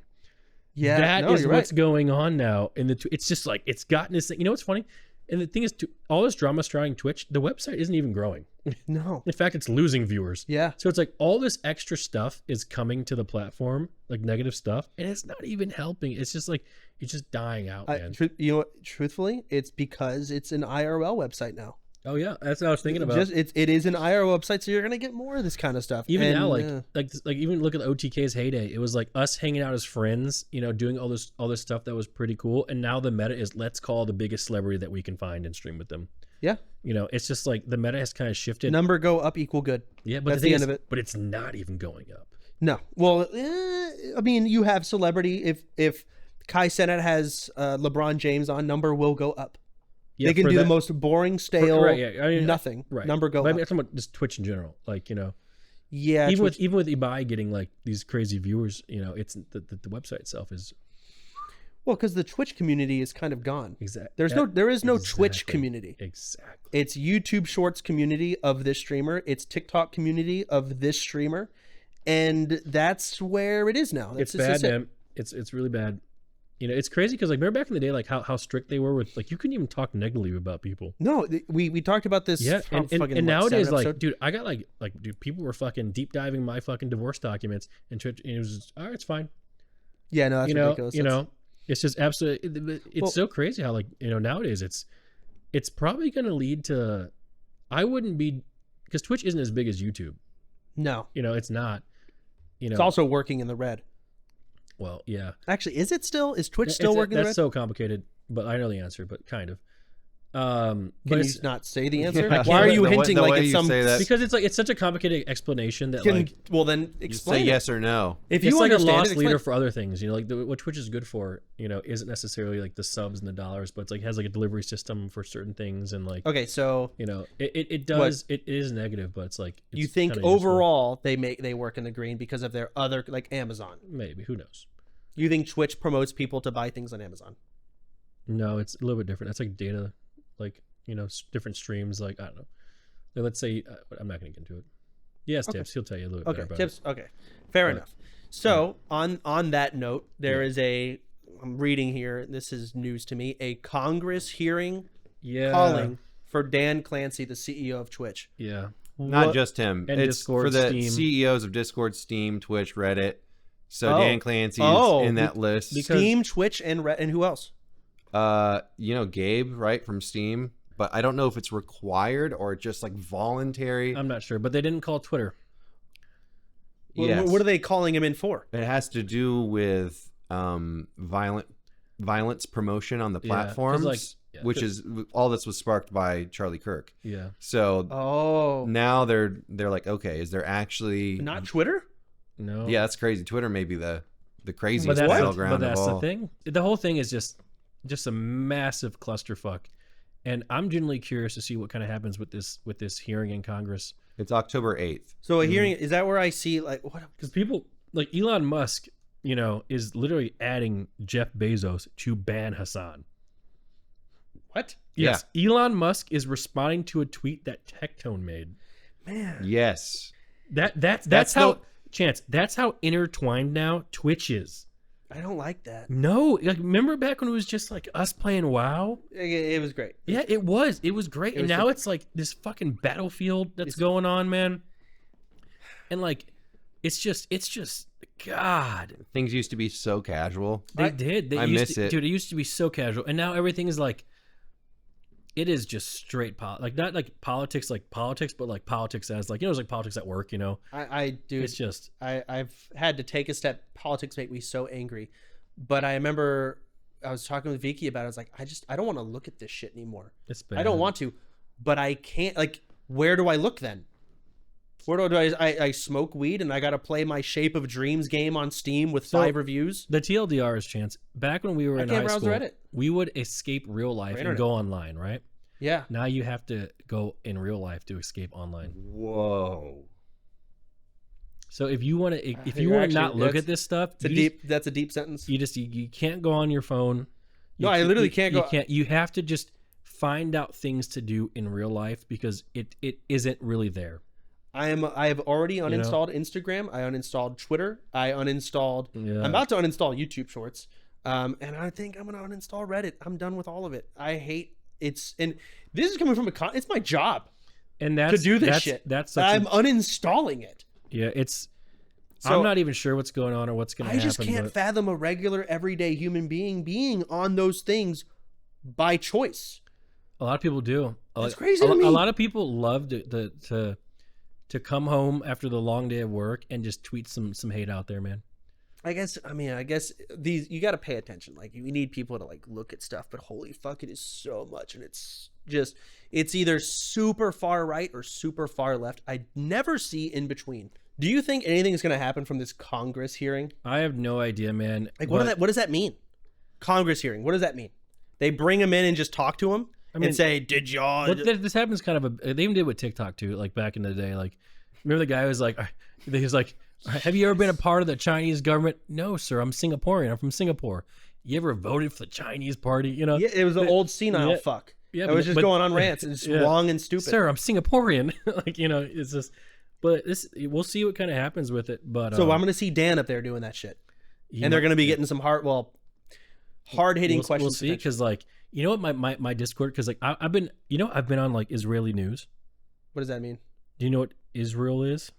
Yeah, That no, is you're what's right. going on now. And it's just like it's gotten this thing. You know what's funny? And the thing is, all this drama surrounding Twitch, the website isn't even growing. No. In fact, it's losing viewers. Yeah. So it's like all this extra stuff is coming to the platform, like negative stuff, and it's not even helping. It's just like it's just dying out, man. You know what? Truthfully, it's because it's an IRL website now. Oh yeah, that's what I was thinking about. It is an IRL website, so you're gonna get more of this kind of stuff. Even And, now, yeah. like even look at the OTK's heyday. It was like us hanging out as friends, doing all this stuff that was pretty cool. And now the meta is let's call the biggest celebrity that we can find and stream with them. Yeah. It's just like the meta has kind of shifted. Number go up equal good. Yeah, but That's the thing the is, end of it. But it's not even going up. No. Well, I mean, you have celebrity. If Kai Cenat has LeBron James on, number will go up. Yeah, they can for do the that- most boring, stale, right, yeah. I mean, nothing. Right. Number go But I up. mean, I'm talking about just Twitch in general. Like, Yeah, even Twitch- with Ibai getting like these crazy viewers, it's the website itself is well, because the Twitch community is kind of gone. exactly. There is no Twitch community. Exactly. It's YouTube Shorts community of this streamer. It's TikTok community of this streamer, and that's where it is now. It's That's bad, man. It's really bad. It's crazy because like remember back in the day, like how strict they were with like you couldn't even talk negatively about people. No, we talked about this. Yeah, from and fucking, nowadays, 7 like, episode? dude, I got like dude, people were fucking deep diving my fucking divorce documents and Twitch, and it was just, all right, it's fine. Yeah, no, that's ridiculous. It's just absolutely. It's so crazy how like nowadays it's probably going to lead to. I wouldn't be because Twitch isn't as big as YouTube. No, It's not. it's also working in the red. Well, yeah. Actually, is it still? Is Twitch still It's- working in the That's red? so complicated, but I know the answer, but kind of. Can But you it's, not say the answer? Yeah. Why are you The way- hinting the like way it's you some? say that- because it's such a complicated explanation that Can, like well, then You explain. say it. yes or no. If it's you like a understand loss it, leader explain. for other things. Like what Twitch is good for, isn't necessarily like the subs and the dollars, but it's like has like a delivery system for certain things and like Okay, so it does it is negative, but it's like you it's think kinda useful. overall they work in the green because of their other like Amazon? Maybe, who knows? You think Twitch promotes people to buy things on Amazon? No, it's a little bit different. That's like data, like different streams. Like I don't know. Like, let's say I'm not going to get into it. Yes, Okay. Tips. He'll tell you a little bit Okay, better about tips. Okay, fair Right. enough. So on that note, there is I'm reading here. This is news to me. A Congress hearing it. Yeah. calling for Dan Clancy, the CEO of Twitch. Yeah. Not What- just him. And It's Discord, for the Steam. CEOs of Discord, Steam, Twitch, Reddit. So Oh. Dan Clancy's Oh, in that list. Steam, Twitch, and who else? Gabe, right, from Steam. But I don't know if it's required or just like voluntary. I'm not sure, but they didn't call Twitter. Yes. What are they calling him in for? It has to do with violence promotion on the Yeah, 'cause, platforms, like, yeah, which is all this was sparked by Charlie Kirk. Yeah. So Oh, now they're like, okay, is there actually? not Twitter? No. Yeah, that's crazy. Twitter may be the craziest But that's, battleground but that's of the all. thing. The whole thing is just a massive clusterfuck, and I'm genuinely curious to see what kind of happens with this hearing in Congress. It's October 8th. So a hearing, is that where I see like what? Because people like Elon Musk, is literally adding Jeff Bezos to ban Hassan. What? Yes, Elon Musk is responding to a tweet that Tectone made. Man. Yes. That's how Chance. That's how intertwined now Twitch is. I don't like that. No, like remember back when it was just like us playing WoW? It was great. Yeah, it was. It was great. It And was now so- it's like this fucking battlefield that's going on, man. And like, it's just God. Things used to be so casual. They did. I miss it. Dude, it used to be so casual. And now everything is like, it is just straight like not like politics, but like politics as like, it's like politics at work, I do. It's just, I've had to take a step. Politics make me so angry. But I remember I was talking with Vicky about it. I was like, I don't want to look at this shit anymore. it's bad. I don't want to, but I can't. Like, where do I look then? Where do I smoke weed and I got to play my Shape of Dreams game on Steam with 5 reviews? The TLDR is Chance. Back when we were I in can't high browse school, Reddit. we would escape real life and internet. go online, right? Yeah. Now you have to go in real life to escape online. Whoa. So if you want to, if you You're want to not actually- look that's- at this stuff, That's a deep sentence. you can't go on your phone. No, I literally can't go- You can't. You have to just find out things to do in real life because it isn't really there. I have already uninstalled Instagram. I uninstalled Twitter. I uninstalled. Yeah. I'm about to uninstall YouTube Shorts. And I think I'm gonna uninstall Reddit. I'm done with all of it. I hate it's and this is coming from it's my job And that's to do this that's, shit. That's such I'm uninstalling it. yeah. It's. So- I'm not even sure what's going on or what's going to I happen. just can't but fathom a regular everyday human being on those things by choice. a lot of people do. That's crazy to me. A lot of people love to come home after the long day of work and just tweet some hate out there, man. I guess these you got to pay attention. Like you need people to like look at stuff, but holy fuck, it is so much, and it's either super far right or super far left. I never see in between. Do you think anything is going to happen from this Congress hearing? I have no idea, man. Like, what does that mean? Congress hearing. What does that mean? They bring him in and just talk to him and say, "Did y'all?" But this happens kind of they even did with TikTok too. Like back in the day, like remember the guy who was like, he was like, "Have you ever been a part of the Chinese government?" "No, sir. I'm Singaporean. I'm from Singapore." "You ever voted for the Chinese party?" You know, Yeah, it was an old senile fuck. Yeah, it was just going on rants and it's wrong and stupid. "Sir, I'm Singaporean." Like, you know, it's just. But we'll see what kind of happens with it. But so I'm going to see Dan up there doing that shit, and they're going to be getting some hard hitting questions. We'll see, because like, you know what, my Discord, because like I've been on like Israeli news. What does that mean? Do you know what Israel is?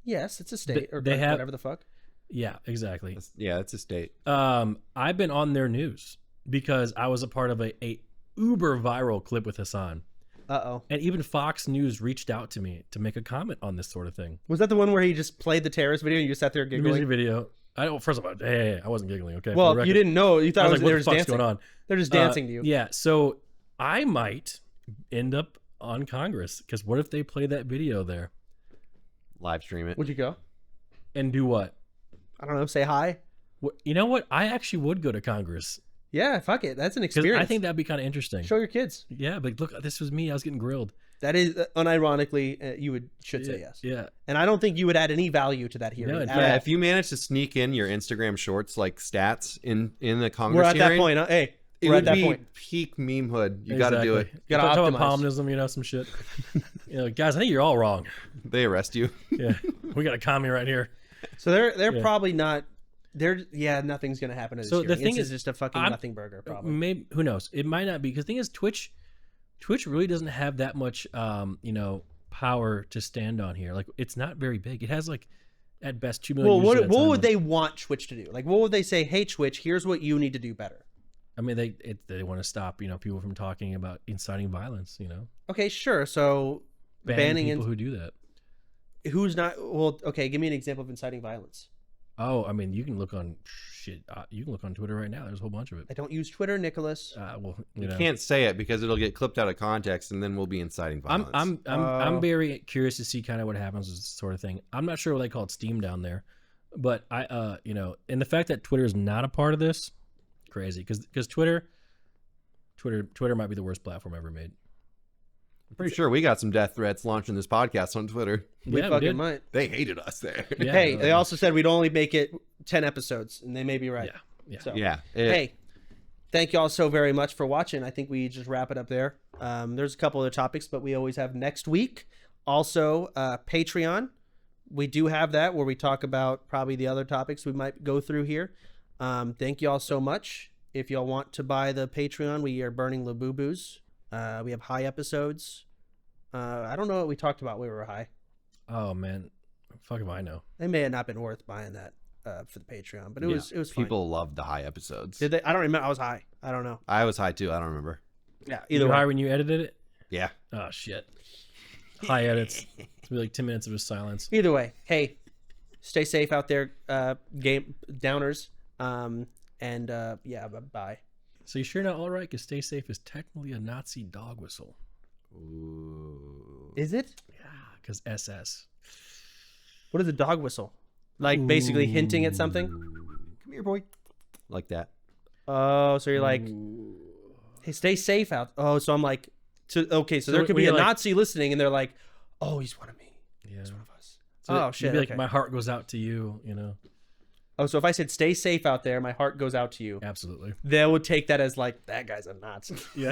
Yes, it's a state or they have, whatever the fuck. Yeah, exactly. Yeah, it's a state. I've been on their news because I was a part of a uber viral clip with Hassan. And even Fox News reached out to me to make a comment on this sort of thing. Was that the one where he just played the terrorist video and you just sat there giggling? The music video. I don't. First of all, hey, I wasn't giggling. Okay. Well, you didn't know. You thought like, they were just dancing. Going on? They're just dancing to you. Yeah. So I might end up on Congress, because what if they play that video there? Live stream it. Would you go? And do what? I don't know. Say hi. You know what? I actually would go to Congress. Yeah, fuck it. That's an experience. I think that'd be kind of interesting. Show your kids. Yeah, but look, this was me. I was getting grilled. That is, unironically, you should say yes. Yeah. And I don't think you would add any value to that hearing. Yeah, if you manage to sneak in your Instagram Shorts like stats in the Congress we're at hearing, that point. Huh? Hey, it we're would at that be point. Peak meme hood. You got to do it. You got to optimize. Palminism, you know, some shit. You know, guys, I think you're all wrong. They arrest you. Yeah, we got a commie right here. So they're probably not. Nothing's gonna happen to this. So the thing is just a fucking nothing burger. Probably. Maybe, who knows? It might not be, because the thing is, Twitch really doesn't have that much, power to stand on here. Like, it's not very big. It has like at best 2 million. Well, what would they want Twitch to do? Like, what would they say? Hey, Twitch, here's what you need to do better. I mean, they want to stop people from talking about inciting violence. Okay, sure. So banning people who do that. Who's not? Well, okay. Give me an example of inciting violence. Oh, I mean, you can look on you can look on Twitter right now. There's a whole bunch of it. I don't use Twitter, Nicholas. Well, you can't say it because it'll get clipped out of context, and then we'll be inciting violence. I'm very curious to see kind of what happens with this sort of thing. I'm not sure what they call it Steam down there, but and the fact that Twitter is not a part of this, crazy, because Twitter might be the worst platform ever made. I'm pretty sure we got some death threats launching this podcast on Twitter. We fucking might. They hated us there. Yeah, hey, they also said we'd only make it 10 episodes, and they may be right. Yeah. So, hey, thank you all so very much for watching. I think we just wrap it up there. There's a couple other topics, but we always have next week. Also, Patreon. We do have that where we talk about probably the other topics we might go through here. Thank you all so much. If y'all want to buy the Patreon, we are burning Labubu's. We have high episodes. I don't know what we talked about when we were high. Oh man, fuck if I know. It may have not been worth buying that for the Patreon, but it was fine. People loved the high episodes. Did they? I don't remember. I was high. I don't know. I was high too. I don't remember. Yeah, Either high when you edited it. Yeah. Oh shit. High edits. It's be like 10 minutes of silence. Either way, hey, stay safe out there, game downers. Bye. So you sure not all right? Because "stay safe" is technically a Nazi dog whistle. Ooh. Is it? Yeah, because SS. What is a dog whistle? Like basically hinting at something? Come here, boy. Like that. Oh, so you're like, hey, stay safe out. Oh, so I'm like, so there could be a Nazi listening, and they're like, oh, he's one of me. Yeah. He's one of us. So shit. Be like, my heart goes out to you. Oh, so if I said stay safe out there, my heart goes out to you. Absolutely. They would take that as like, that guy's a Nazi. Yeah.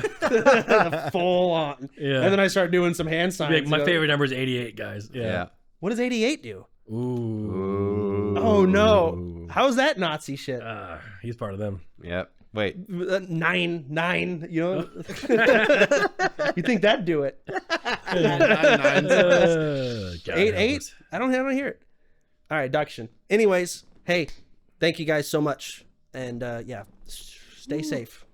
Full on. Yeah. And then I start doing some hand signs. Like, my favorite number is 88, guys. Yeah. What does 88 do? Ooh. Oh no. How's that Nazi shit? He's part of them. Yep. Wait. 9, you know? You think that'd do it? 8. I don't hear it. All right, Duction. Anyways, hey, thank you guys so much. And stay safe.